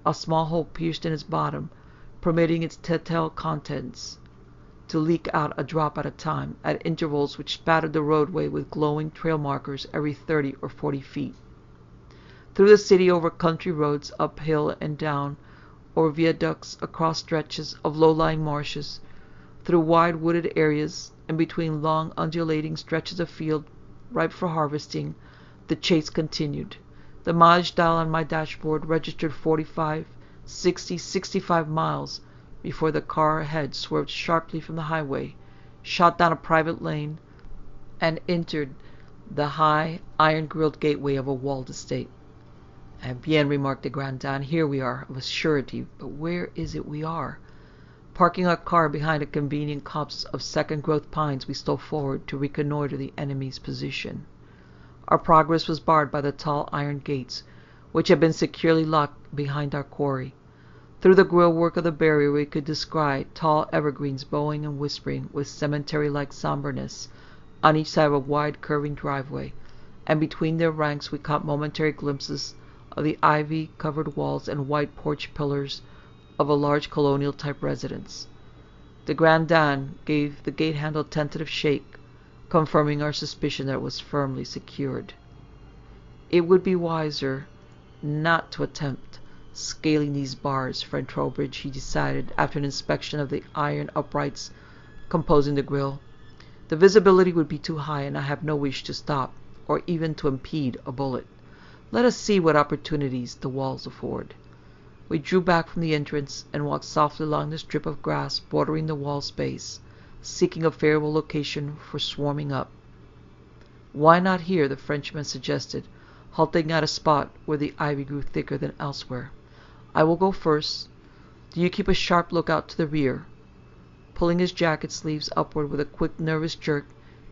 a small hole pierced in its bottom, permitting its telltale contents to leak out a drop at a time, at intervals which spattered the roadway with glowing trail markers every 30 or 40 feet. Through the city, over country roads, up hill and down, over viaducts, across stretches of low-lying marshes, through wide wooded areas, and between long undulating stretches of field ripe for harvesting, the chase continued. The mileage dial on my dashboard registered 45, 60, 65 miles before the car ahead swerved sharply from the highway, shot down a private lane, and entered the high, iron-grilled gateway of a walled estate. "Eh bien," remarked de Grandin, "here we are, of a surety. But where is it we are?" Parking our car behind a convenient copse of second-growth pines, we stole forward to reconnoiter the enemy's position. Our progress was barred by the tall iron gates, which had been securely locked behind our quarry. Through the grille-work of the barrier we could descry tall evergreens bowing and whispering with cemetery-like somberness on each side of a wide curving driveway, and between their ranks we caught momentary glimpses of the ivy-covered walls and white porch pillars of a large colonial-type residence. De Grandin gave the gate-handle a tentative shake, confirming our suspicion that it was firmly secured. "It would be wiser not to attempt scaling these bars, friend Trowbridge," he decided after an inspection of the iron uprights composing the grille. "The visibility would be too high, and I have no wish to stop, or even to impede, a bullet. Let us see what opportunities the walls afford." We drew back from the entrance and walked softly along the strip of grass bordering the wall space, seeking a favorable location for swarming up. "Why not here?" the Frenchman suggested, halting at a spot where the ivy grew thicker than elsewhere. "I will go first. Do you keep a sharp lookout to the rear." Pulling his jacket sleeves upward with a quick, nervous jerk,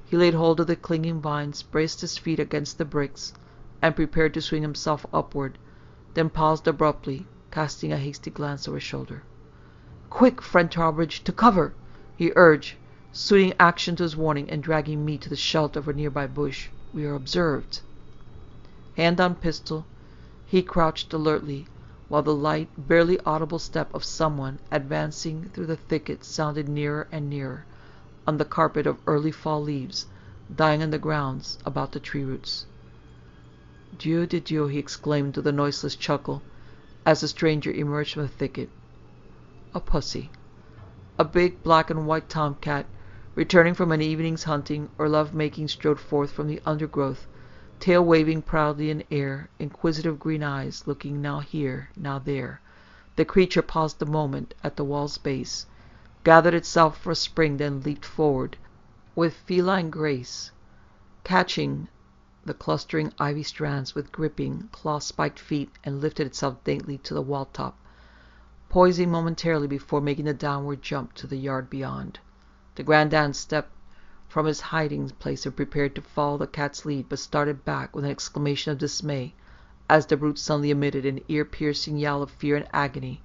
he laid hold of the clinging vines, braced his feet against the bricks, and prepared to swing himself upward, then paused abruptly, casting a hasty glance over his shoulder. "Quick, friend Trowbridge, to cover!" he urged, suiting action to his warning and dragging me to the shelter of a nearby bush. "We are observed." Hand on pistol, he crouched alertly, while the light, barely audible step of someone advancing through the thicket sounded nearer and nearer, on the carpet of early fall leaves dying on the grounds about the tree roots. "Dieu de Dieu!" he exclaimed with a noiseless chuckle, as the stranger emerged from the thicket. A pussy. A big black and white tomcat, returning from an evening's hunting or love-making, strode forth from the undergrowth, tail waving proudly in air, inquisitive green eyes looking now here, now there. The creature paused a moment at the wall's base, gathered itself for a spring, then leaped forward with feline grace, catching the clustering ivy strands with gripping, claw-spiked feet, and lifted itself daintily to the wall-top, poising momentarily before making the downward jump to the yard beyond. De Grandin stepped from his hiding place and prepared to follow the cat's lead, but started back with an exclamation of dismay as the brute suddenly emitted an ear-piercing yell of fear and agony,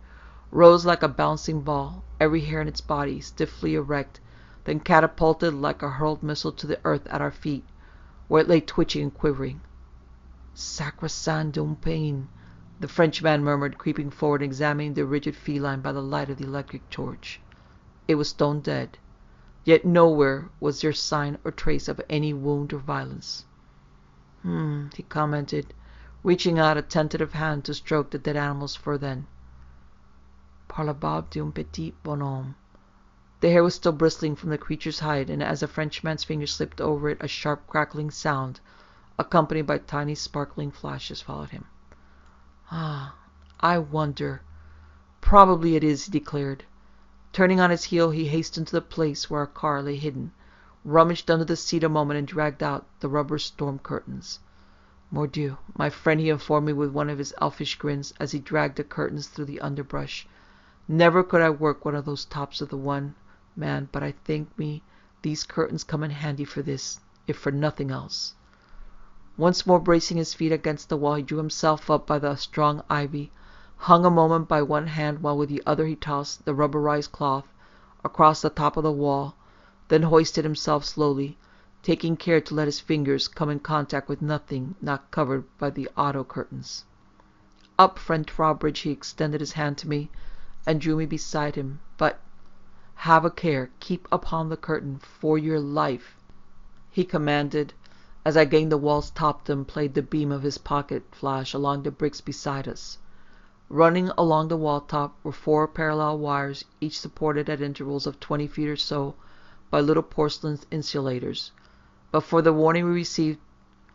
rose like a bouncing ball, every hair in its body stiffly erect, then catapulted like a hurled missile to the earth at our feet, where it lay twitching and quivering. "Sacre-Saint Dumpain," the Frenchman murmured, creeping forward and examining the rigid feline by the light of the electric torch. It was stone dead, yet nowhere was there sign or trace of any wound or violence. He commented, reaching out a tentative hand to stroke the dead animal's fur then. "Par la barbe d'un petit bonhomme." The hair was still bristling from the creature's hide, and as the Frenchman's fingers slipped over it, a sharp crackling sound, accompanied by tiny sparkling flashes, followed him. I wonder. Probably it is," he declared. Turning on his heel, he hastened to the place where our car lay hidden, rummaged under the seat a moment, and dragged out the rubber storm curtains. "Mordieu, my friend," he informed me with one of his elfish grins as he dragged the curtains through the underbrush. "Never could I work one of those tops of the one, man, but I think me these curtains come in handy for this, if for nothing else." Once more bracing his feet against the wall, he drew himself up by the strong ivy, hung a moment by one hand while with the other he tossed the rubberized cloth across the top of the wall, then hoisted himself slowly, taking care to let his fingers come in contact with nothing not covered by the auto curtains. "Up, friend Trowbridge," he extended his hand to me, and drew me beside him. "But have a care, keep upon the curtain, for your life," he commanded, as I gained the wall's top and played the beam of his pocket flash along the bricks beside us. Running along the wall top were 4 parallel wires, each supported at intervals of 20 feet or so by little porcelain insulators. But for the warning we received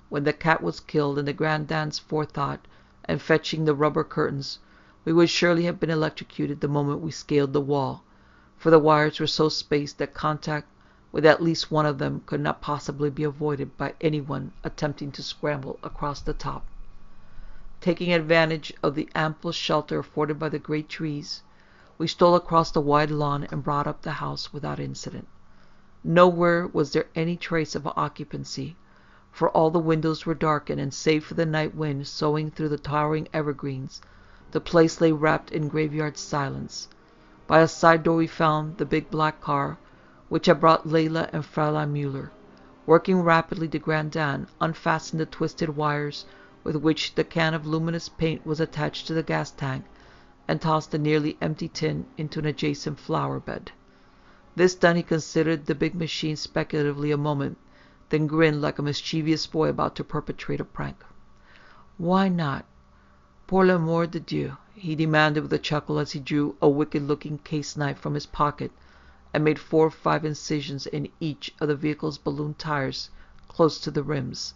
when the cat was killed, and the Grandin's forethought and fetching the rubber curtains, we would surely have been electrocuted the moment we scaled the wall, for the wires were so spaced that contact with at least one of them could not possibly be avoided by anyone attempting to scramble across the top. Taking advantage of the ample shelter afforded by the great trees, we stole across the wide lawn and brought up the house without incident. Nowhere was there any trace of occupancy, for all the windows were darkened, and save for the night wind soughing through the towering evergreens, the place lay wrapped in graveyard silence. By a side door we found the big black car, which had brought Layla and Fraulein Müller. Working rapidly, de Grandin unfastened the twisted wires with which the can of luminous paint was attached to the gas tank, and tossed the nearly empty tin into an adjacent flower bed. This done, he considered the big machine speculatively a moment, then grinned like a mischievous boy about to perpetrate a prank. "Why not? Pour l'amour de Dieu," he demanded with a chuckle as he drew a wicked-looking case-knife from his pocket and made 4 or 5 incisions in each of the vehicle's balloon tires close to the rims.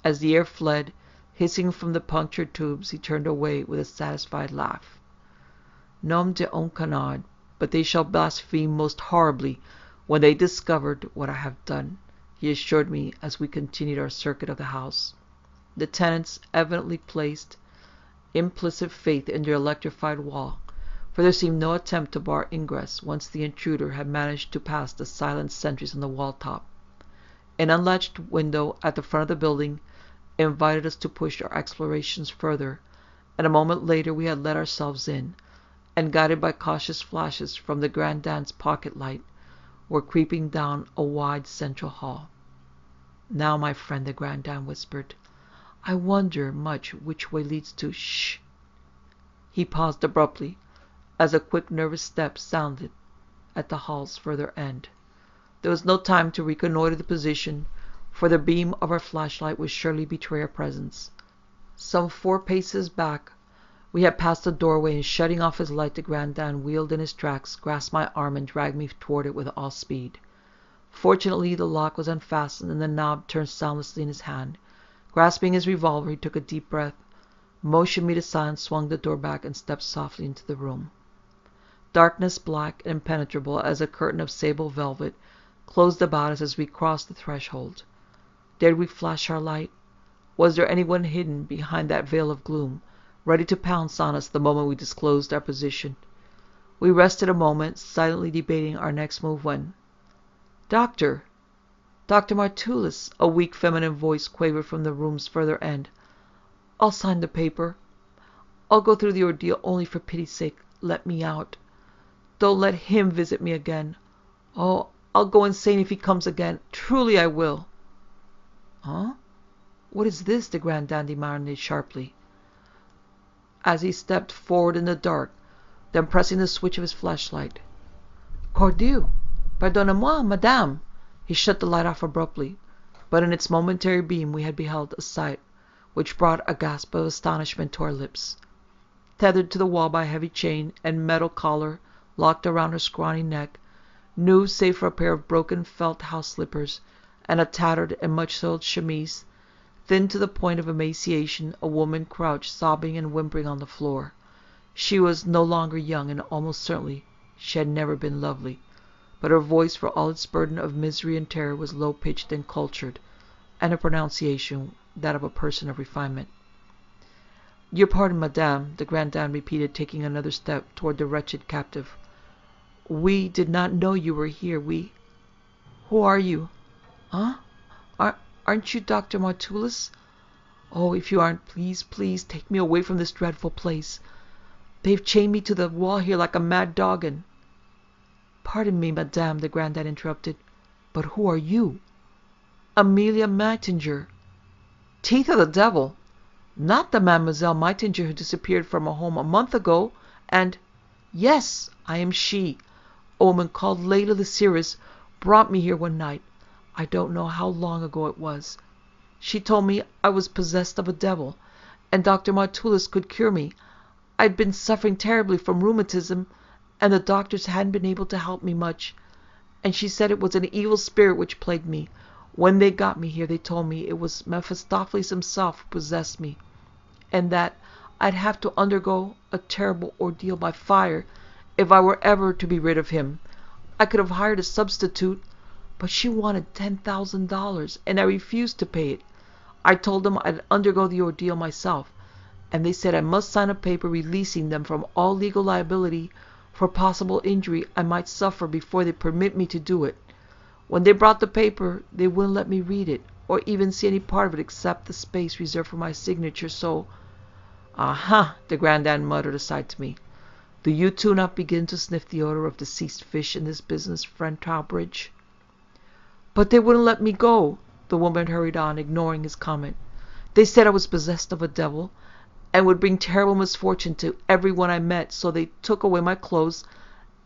As the air fled, hissing from the punctured tubes, he turned away with a satisfied laugh. "Nom d'un canard, but they shall blaspheme most horribly when they discovered what I have done," he assured me as we continued our circuit of the house. The tenants evidently placed implicit faith in their electrified wall, for there seemed no attempt to bar ingress once the intruder had managed to pass the silent sentries on the wall top. An unlatched window at the front of the building invited us to push our explorations further, and a moment later we had let ourselves in, and guided by cautious flashes from the Grandin's pocket light, were creeping down a wide central hall. "Now, my friend," the Grandin whispered, "I wonder much which way leads to Shh." He paused abruptly, as a quick nervous step sounded at the hall's further end. There was no time to reconnoiter the position, for the beam of our flashlight would surely betray our presence. Some 4 paces back, we had passed the doorway, and shutting off his light, the Grandin wheeled in his tracks, grasped my arm, and dragged me toward it with all speed. Fortunately, the lock was unfastened, and the knob turned soundlessly in his hand. Grasping his revolver, he took a deep breath, motioned me to silence, swung the door back, and stepped softly into the room. Darkness, black and impenetrable as a curtain of sable velvet, closed about us as we crossed the threshold. Dared we flash our light? Was there anyone hidden behind that veil of gloom, ready to pounce on us the moment we disclosed our position? We rested a moment, silently debating our next move, when Doctor! Dr. Martulis, a weak feminine voice quavered from the room's further end. I'll sign the paper. I'll go through the ordeal, only for pity's sake, let me out. Don't let him visit me again. Oh, I'll go insane if he comes again. Truly I will. Huh? What is this? De Grandin demanded sharply, as he stepped forward in the dark, then pressing the switch of his flashlight. Cordieu! Pardonnez-moi, madame! He shut the light off abruptly, but in its momentary beam we had beheld a sight which brought a gasp of astonishment to our lips. Tethered to the wall by a heavy chain and metal collar locked around her scrawny neck, new save for a pair of broken felt house slippers and a tattered and much-soiled chemise, thin to the point of emaciation, a woman crouched sobbing and whimpering on the floor. She was no longer young, and almost certainly she had never been lovely, but her voice, for all its burden of misery and terror, was low-pitched and cultured, and her pronunciation that of a person of refinement. Your pardon, madame, de Grandin repeated, taking another step toward the wretched captive. We did not know you were here. Who are you? Huh? Aren't you Dr. Martulis? Oh, if you aren't, please take me away from this dreadful place. They've chained me to the wall here like a mad dog and... Pardon me, madame, de Grandin interrupted, but who are you? Amelia Meitinger. Teeth of the devil! Not the Mademoiselle Meitinger who disappeared from her home a month ago, and... Yes, I am she. A woman called Layla the Seeress brought me here one night. I don't know how long ago it was. She told me I was possessed of a devil, and Dr. Martulis could cure me. I'd been suffering terribly from rheumatism, and the doctors hadn't been able to help me much. And she said it was an evil spirit which plagued me. When they got me here, they told me it was Mephistopheles himself who possessed me, and that I'd have to undergo a terrible ordeal by fire if I were ever to be rid of him. I could have hired a substitute, but she wanted $10,000, and I refused to pay it. I told them I'd undergo the ordeal myself, and they said I must sign a paper releasing them from all legal liability for possible injury I might suffer before they permit me to do it. When they brought the paper, they wouldn't let me read it, or even see any part of it except the space reserved for my signature, so... Aha, de Grandin muttered aside to me. Do you too not begin to sniff the odor of deceased fish in this business, friend Trowbridge? But they wouldn't let me go, the woman hurried on, ignoring his comment. They said I was possessed of a devil, and would bring terrible misfortune to everyone I met, so they took away my clothes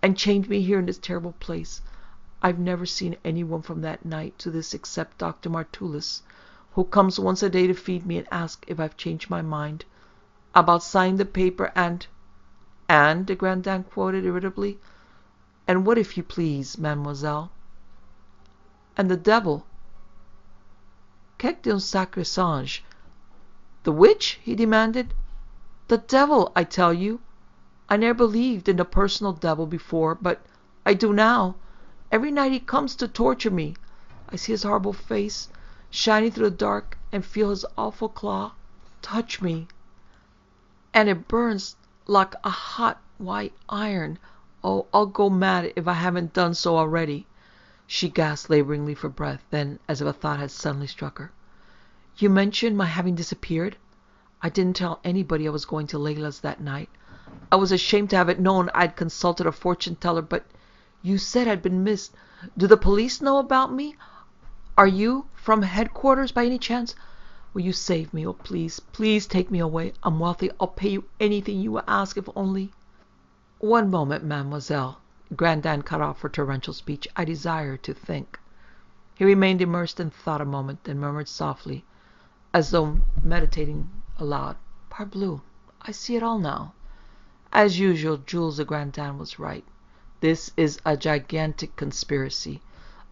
and chained me here in this terrible place. I've never seen anyone from that night to this except Dr. Martulis, who comes once a day to feed me and ask if I've changed my mind about signing the paper and, de Grandin quoted irritably, and what, if you please, mademoiselle? And the devil. Qu'est d'un sacré singe? The which? He demanded. The devil, I tell you. I never believed in the personal devil before, but I do now. Every night he comes to torture me. I see his horrible face shining through the dark and feel his awful claw touch me. And it burns like a hot white iron. Oh, I'll go mad if I haven't done so already. She gasped laboringly for breath, then, as if a thought had suddenly struck her. You mentioned my having disappeared? I didn't tell anybody I was going to Layla's that night. I was ashamed to have it known I'd consulted a fortune-teller, but you said I'd been missed. Do the police know about me? Are you from headquarters by any chance? Will you save me? Oh, please take me away. I'm wealthy. I'll pay you anything you will ask, if only... One moment, mademoiselle. Grandin cut off her torrential speech. I desire to think. He remained immersed in thought a moment, then murmured softly, as though meditating aloud. Parbleu, I see it all now. As usual, Jules de Grandin was right. This is a gigantic conspiracy,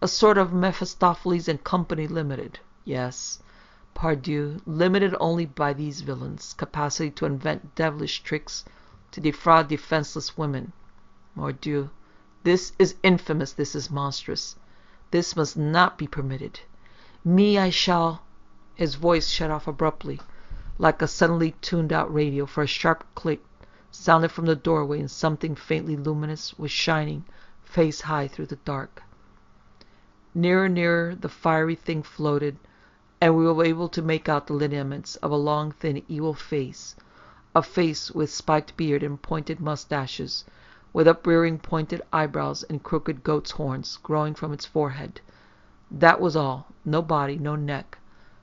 a sort of Mephistopheles and Company Limited. Yes, pardieu, limited only by these villains' capacity to invent devilish tricks to defraud defenseless women. Mordieu, this is infamous, this is monstrous. This must not be permitted. Me, I shall... His voice shut off abruptly, like a suddenly tuned-out radio, for a sharp click sounded from the doorway, and something faintly luminous was shining face high through the dark. Nearer the fiery thing floated, and we were able to make out the lineaments of a long, thin, evil face, a face with spiked beard and pointed mustaches, with uprearing pointed eyebrows and crooked goat's horns growing from its forehead. That was all. No body, no neck.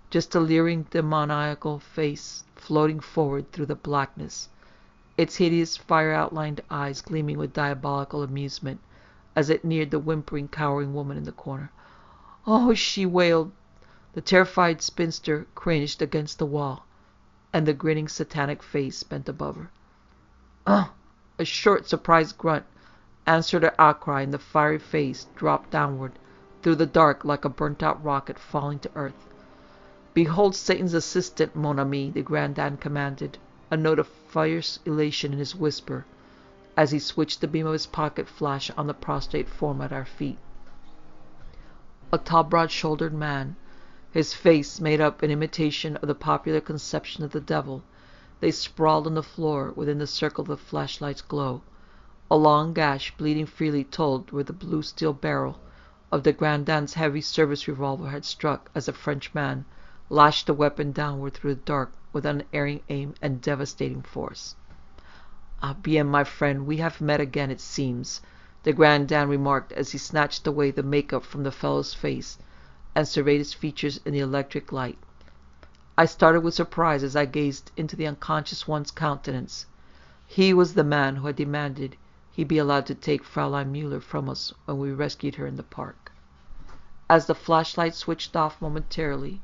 Just a leering, demoniacal face floating forward through the blackness, its hideous fire-outlined eyes gleaming with diabolical amusement as it neared the whimpering, cowering woman in the corner. "Oh!" she wailed. The terrified spinster cringed against the wall, and the grinning satanic face bent above her. "Ugh!" A short, surprised grunt answered her outcry, and the fiery face dropped downward through the dark like a burnt-out rocket falling to earth. "Behold Satan's assistant, mon ami," de Grandin commanded, a note of fierce elation in his whisper, as he switched the beam of his pocket flash on the prostrate form at our feet. A tall, broad-shouldered man, his face made up in imitation of the popular conception of the devil, lay sprawled on the floor within the circle of the flashlight's glow. A long gash, bleeding freely, told where the blue steel barrel of de Grandin's heavy service revolver had struck as the Frenchman lashed the weapon downward through the dark with unerring aim and devastating force. "Ah, bien, my friend, we have met again, it seems," de Grandin remarked as he snatched away the make-up from the fellow's face and surveyed his features in the electric light. I started with surprise as I gazed into the unconscious one's countenance. He was the man who had demanded he be allowed to take Fraulein Müller from us when we rescued her in the park. As the flashlight switched off momentarily,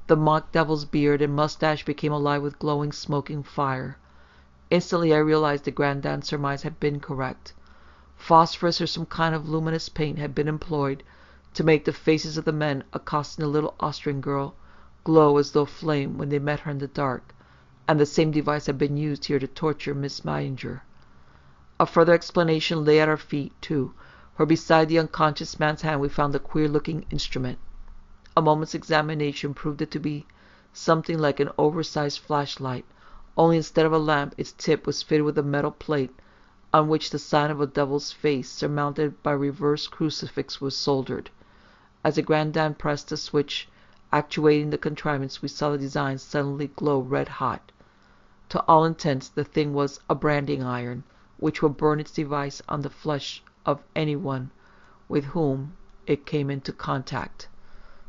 the mock devil's beard and mustache became alive with glowing, smoking fire. Instantly I realized the Grandin's surmise had been correct. Phosphorus or some kind of luminous paint had been employed to make the faces of the men accosting the little Austrian girl glow as though flame when they met her in the dark, and the same device had been used here to torture Miss Meininger. A further explanation lay at our feet, too, for beside the unconscious man's hand we found the queer-looking instrument. A moment's examination proved it to be something like an oversized flashlight, only instead of a lamp, its tip was fitted with a metal plate on which the sign of a devil's face, surmounted by a reversed crucifix, was soldered. As the Grandin pressed the switch actuating the contrivance, we saw the design suddenly glow red-hot. To all intents, the thing was a branding iron, which would burn its device on the flesh of anyone with whom it came into contact.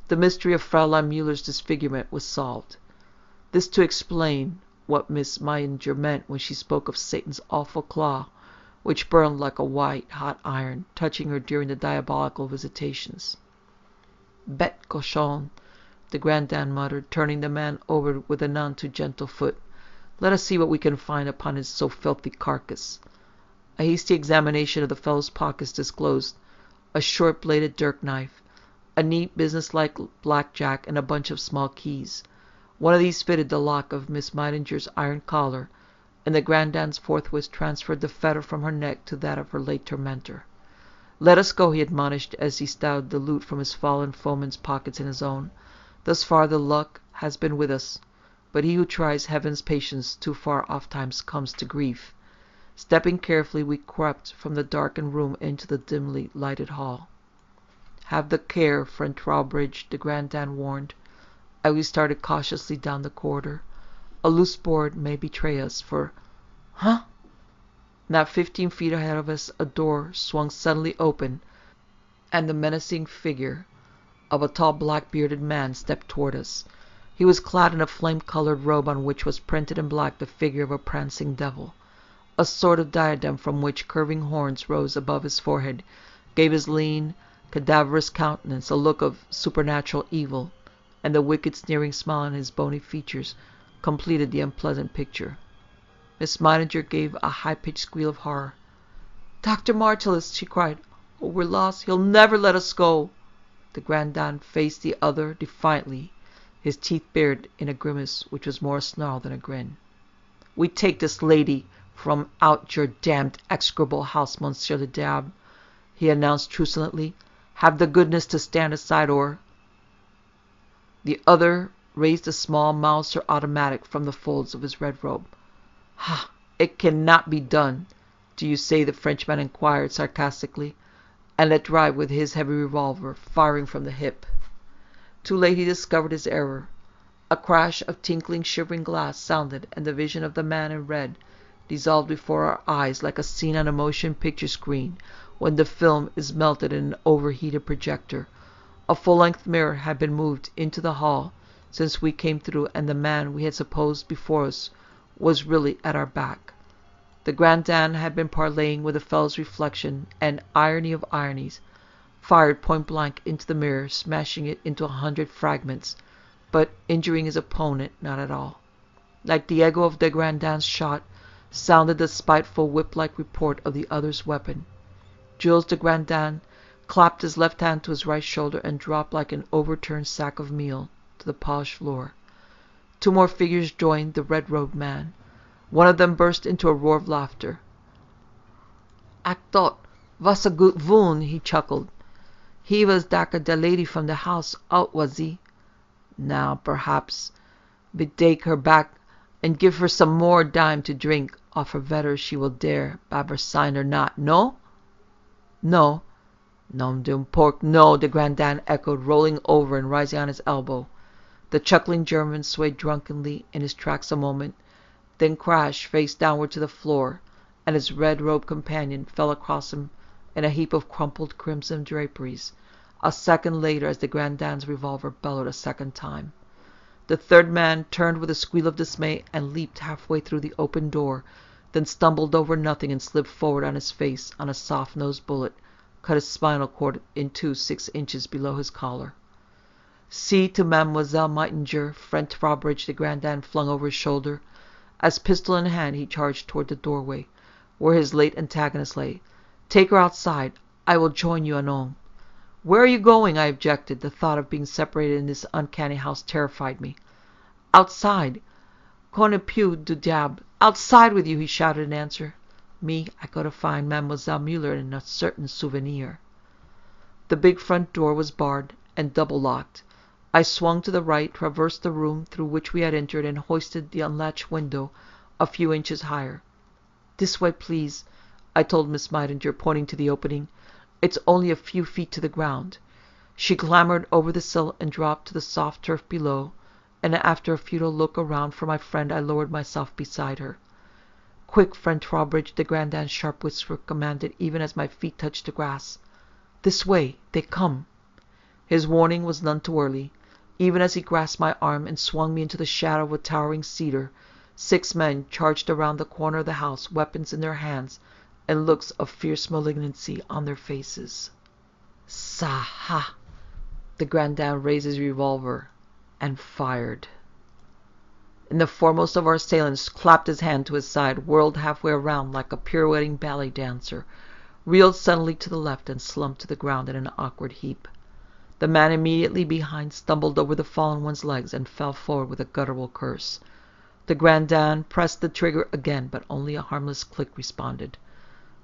The mystery of Fraulein Müller's disfigurement was solved. This to explain what Miss Meininger meant when she spoke of Satan's awful claw, which burned like a white, hot iron, touching her during the diabolical visitations. "Bête cochon," de Grandin muttered, turning the man over with a none too gentle foot. "Let us see what we can find upon his so filthy carcass." A hasty examination of the fellow's pockets disclosed a short-bladed dirk-knife, a neat, business-like blackjack, and a bunch of small keys. One of these fitted the lock of Miss Meininger's iron collar, and the Grandins forthwith transferred the fetter from her neck to that of her late tormentor. "Let us go," he admonished as he stowed the loot from his fallen foeman's pockets in his own. "Thus far the luck has been with us, but he who tries heaven's patience too far ofttimes comes to grief." Stepping carefully, we crept from the darkened room into the dimly lighted hall. "Have the care, friend Trowbridge," de Grandin warned, as we started cautiously down the corridor. "A loose board may betray us, for—" Huh! Not 15 feet ahead of us a door swung suddenly open, and the menacing figure of a tall black-bearded man stepped toward us. He was clad in a flame-colored robe on which was printed in black the figure of a prancing devil. A sort of diadem from which curving horns rose above his forehead gave his lean, cadaverous countenance a look of supernatural evil, and the wicked, sneering smile on his bony features completed the unpleasant picture. Miss Meininger gave a high-pitched squeal of horror. "Dr. Martellus!" she cried. "Oh, we're lost! He'll never let us go!" The Grandin faced the other defiantly, his teeth bared in a grimace which was more a snarl than a grin. "We take this lady from out your damned execrable house, Monsieur le Diable," he announced truculently. "Have the goodness to stand aside, or—" The other raised a small Mauser automatic from the folds of his red robe. "Ha! It cannot be done, do you say?" the Frenchman inquired sarcastically. and let drive with his heavy revolver, firing from the hip. Too late he discovered his error. A crash of tinkling, shivering glass sounded, and the vision of the man in red dissolved before our eyes like a scene on a motion picture screen when the film is melted in an overheated projector. A full-length mirror had been moved into the hall since we came through, and the man we had supposed before us was really at our back. The Grandin had been parleying with the fellow's reflection, and, irony of ironies, fired point-blank into the mirror, smashing it into 100 fragments, but injuring his opponent not at all. Like the echo of de Grandin's shot sounded the spiteful whip-like report of the other's weapon. Jules de Grandin clapped his left hand to his right shoulder and dropped like an overturned sack of meal to the polished floor. 2 more figures joined the red-robed man. One of them burst into a roar of laughter. "I thought was a good wound," he chuckled. "He was daka the lady from the house out, was he? Now, perhaps, we take her back and give her some more dime to drink off her whether she will dare have her sign or not, no?" "No. Nom d'un porc, no," de Grandin echoed, rolling over and rising on his elbow. The chuckling German swayed drunkenly in his tracks a moment, then crashed face downward to the floor, and his red-robed companion fell across him in a heap of crumpled crimson draperies. A second later, as de Grandin's revolver bellowed a second time, the third man turned with a squeal of dismay and leaped halfway through the open door, then stumbled over nothing and slipped forward on his face on a soft-nosed bullet, cut his spinal cord in 2 6 inches below his collar. "See to Mademoiselle Meitinger," friend Trowbridge de Grandin flung over his shoulder. As pistol in hand he charged toward the doorway, where his late antagonist lay. "Take her outside. I will join you anon." "Where are you going?" I objected. The thought of being separated in this uncanny house terrified me. "Outside. Qu'on ne peut du diable. Outside with you," he shouted in answer. "Me, I go to find Mademoiselle Muller and a certain souvenir." The big front door was barred and double-locked. I swung to the right, traversed the room through which we had entered, and hoisted the unlatched window a few inches higher. "This way, please," I told Miss Meitinger, pointing to the opening. "It's only a few feet to the ground." She clambered over the sill and dropped to the soft turf below, and after a futile look around for my friend, I lowered myself beside her. "Quick, friend Trowbridge," de Grandin's sharp whisper commanded even as my feet touched the grass. "This way. They come." His warning was none too early. Even as he grasped my arm and swung me into the shadow of a towering cedar, 6 men charged around the corner of the house, weapons in their hands and looks of fierce malignancy on their faces. "Sa-ha!" The Grandin raised his revolver and fired. And the foremost of our assailants clapped his hand to his side, whirled halfway around like a pirouetting ballet dancer, reeled suddenly to the left, and slumped to the ground in an awkward heap. The man immediately behind stumbled over the fallen one's legs and fell forward with a guttural curse. The Grandin pressed the trigger again, but only a harmless click responded.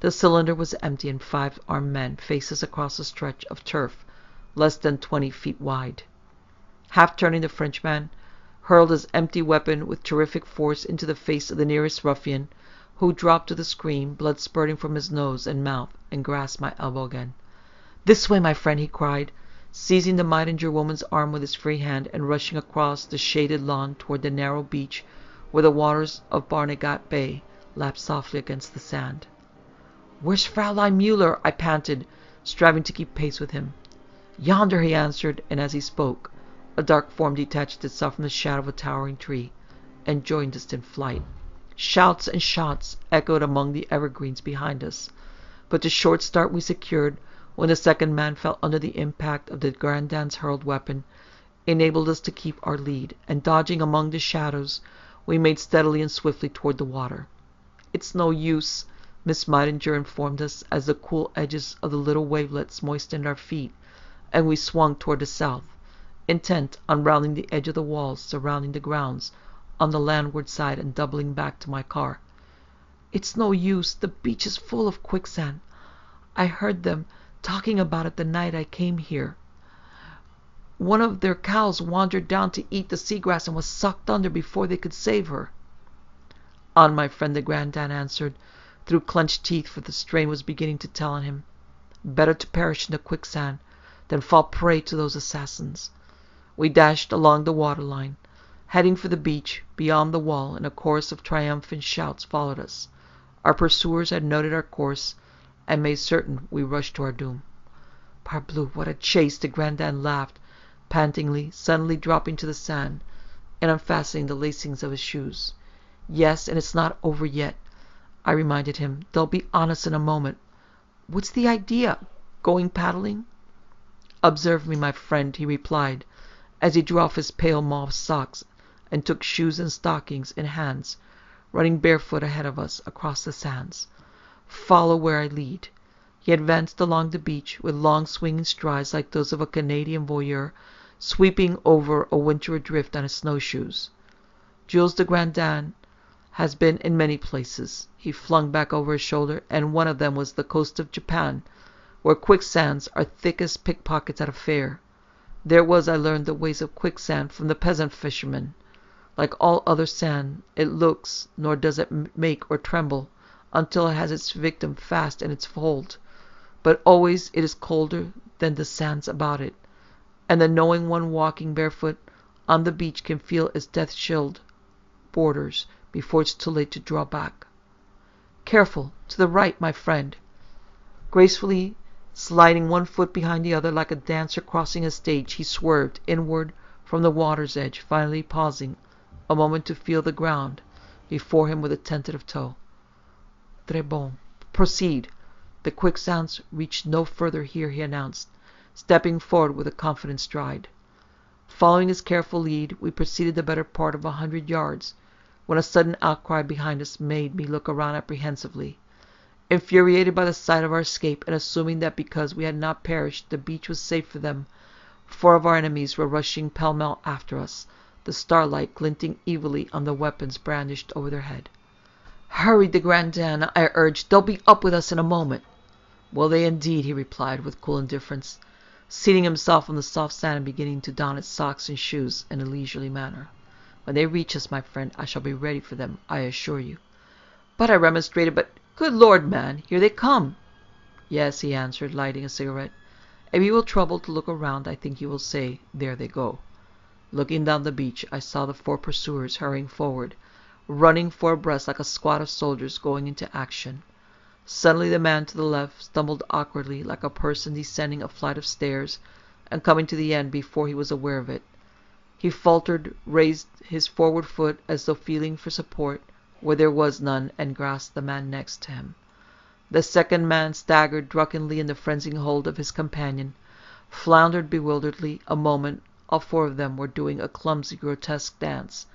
The cylinder was empty, and 5 armed men, faces across a stretch of turf less than 20 feet wide. Half turning, the Frenchman hurled his empty weapon with terrific force into the face of the nearest ruffian, who dropped with a scream, blood spurting from his nose and mouth, and grasped my elbow again. "This way, my friend," he cried, seizing the Meitinger woman's arm with his free hand and rushing across the shaded lawn toward the narrow beach where the waters of Barnegat Bay lapped softly against the sand. "Where's Fraulein Muller?" I panted, striving to keep pace with him. "Yonder," he answered, and as he spoke, a dark form detached itself from the shadow of a towering tree and joined us in flight. Shouts and shots echoed among the evergreens behind us, but the short start we secured when the second man fell under the impact of the Grandin's hurled weapon enabled us to keep our lead, and dodging among the shadows, we made steadily and swiftly toward the water. "It's no use," Miss Meitinger informed us, as the cool edges of the little wavelets moistened our feet, and we swung toward the south, intent on rounding the edge of the walls surrounding the grounds on the landward side and doubling back to my car. "It's no use. The beach is full of quicksand. I heard them talking about it the night I came here. One of their cows wandered down to eat the seagrass and was sucked under before they could save her." "On," my friend de Grandin answered, through clenched teeth, for the strain was beginning to tell on him. Better to perish in the quicksand than fall prey to those assassins. We dashed along the waterline, heading for the beach beyond the wall, and a chorus of triumphant shouts followed us. Our pursuers had noted our course and made certain we rushed to our doom. Parbleu, what a chase! De Grandin laughed, pantingly, suddenly dropping to the sand and unfastening the lacings of his shoes. Yes, and it's not over yet, I reminded him. They'll be on us in a moment. What's the idea? Going paddling? Observe me, my friend, he replied, as he drew off his pale mauve socks and took shoes and stockings in hands, running barefoot ahead of us across the sands. Follow where I lead. He advanced along the beach with long swinging strides like those of a Canadian voyeur sweeping over a winter adrift on his snowshoes. Jules de Grandin has been in many places, he flung back over his shoulder, and one of them was the coast of Japan, where quicksands are thick as pickpockets at a fair. There I learned the ways of quicksand from the peasant fishermen. Like all other sand, it looks, nor does it make or tremble until it has its victim fast in its hold. But always it is colder than the sands about it, and the knowing one walking barefoot on the beach can feel its death-chilled borders before it's too late to draw back. Careful! To the right, my friend! Gracefully sliding one foot behind the other like a dancer crossing a stage, he swerved inward from the water's edge, finally pausing a moment to feel the ground before him with a tentative toe. Très bon. Proceed. The quicksands reach no further here, he announced, stepping forward with a confident stride. Following his careful lead, we proceeded the better part of 100 yards, when a sudden outcry behind us made me look around apprehensively. Infuriated by the sight of our escape, and assuming that because we had not perished the beach was safe for them, 4 of our enemies were rushing pell-mell after us, the starlight glinting evilly on the weapons brandished over their head. "Hurry, de Grandin," I urged. "They'll be up with us in a moment." "Will they indeed?" he replied with cool indifference, seating himself on the soft sand and beginning to don his socks and shoes in a leisurely manner. "When they reach us, my friend, I shall be ready for them, I assure you." "But," I remonstrated, "but, good Lord, man, here they come!" "Yes," he answered, lighting a cigarette. "If you will trouble to look around, I think you will say, 'There they go.'" Looking down the beach, I saw the 4 pursuers hurrying forward, running 4 abreast like a squad of soldiers going into action. Suddenly the man to the left stumbled awkwardly like a person descending a flight of stairs and coming to the end before he was aware of it. He faltered, raised his forward foot as though feeling for support where there was none, and grasped the man next to him. The second man staggered drunkenly in the frenzied hold of his companion, floundered bewilderedly. A moment all 4 of them were doing a clumsy, grotesque dance,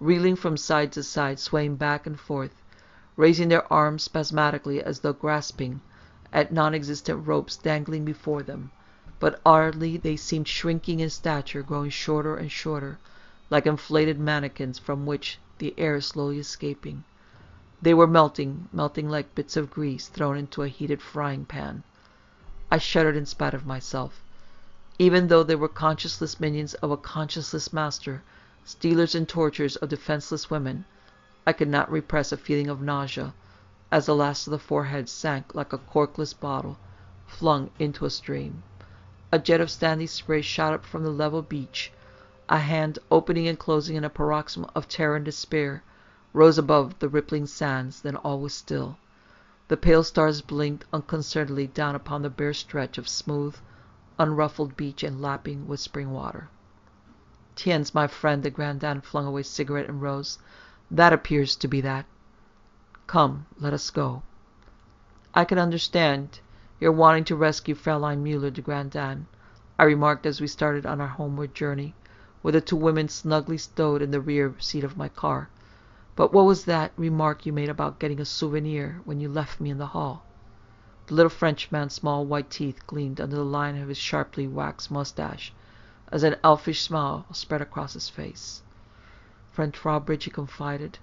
reeling from side to side, swaying back and forth, raising their arms spasmodically as though grasping at non-existent ropes dangling before them. But oddly they seemed shrinking in stature, growing shorter and shorter, like inflated mannequins from which the air is slowly escaping. They were melting like bits of grease thrown into a heated frying pan. I shuddered in spite of myself. Even though they were conscienceless minions of a conscienceless master, stealers and torturers of defenseless women, I could not repress a feeling of nausea as the last of the 4 heads sank like a corkless bottle flung into a stream. A jet of sandy spray shot up from the level beach. A hand, opening and closing in a paroxysm of terror and despair, rose above the rippling sands. Then all was still. The pale stars blinked unconcernedly down upon the bare stretch of smooth, unruffled beach and lapping, whispering water. "Tiens, my friend," de Grandin flung away his cigarette and rose. "That appears to be that. Come, let us go." "I can understand your wanting to rescue Fraulein Müller, de Grandin," I remarked as we started on our homeward journey, with the 2 women snugly stowed in the rear seat of my car. "But what was that remark you made about getting a souvenir when you left me in the hall?" The little Frenchman's small white teeth gleamed under the line of his sharply waxed mustache, as an elfish smile spread across his face. "Friend Trowbridge," he confided,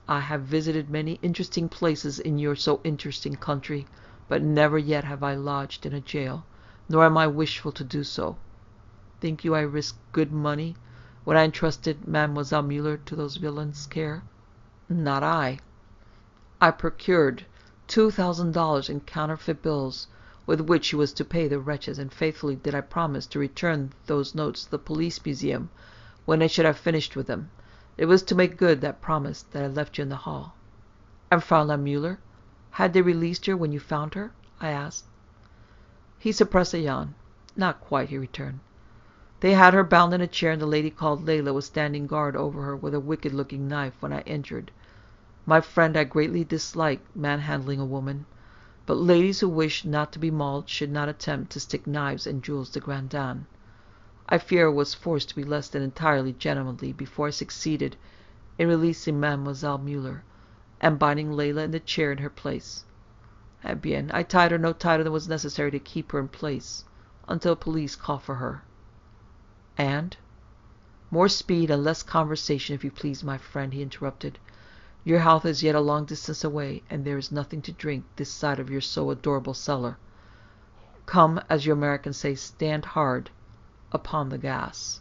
"I have visited many interesting places in your so interesting country, but never yet have I lodged in a jail, nor am I wishful to do so. Think you I risked good money when I entrusted Mademoiselle Müller to those villains' care? Not I. I procured $2,000 in counterfeit bills, with which he was to pay the wretches, and faithfully did I promise to return those notes to the police museum when I should have finished with them. It was to make good that promise that I left you in the hall." "And Fraulein Müller? Had they released her when you found her?" I asked. He suppressed a yawn. "Not quite," he returned. "They had her bound in a chair, and the lady called Layla was standing guard over her with a wicked-looking knife when I entered. My friend, I greatly dislike manhandling a woman, but ladies who wish not to be mauled should not attempt to stick knives in Jules de Grandin. I fear I was forced to be less than entirely gentlemanly before I succeeded in releasing Mademoiselle Müller, and binding Layla in the chair in her place. Eh bien, I tied her no tighter than was necessary to keep her in place, until police called for her." "And?" "More speed and less conversation, if you please, my friend," he interrupted. "Your house is yet a long distance away, and there is nothing to drink this side of your so adorable cellar. Come, as you Americans say, stand hard upon the gas."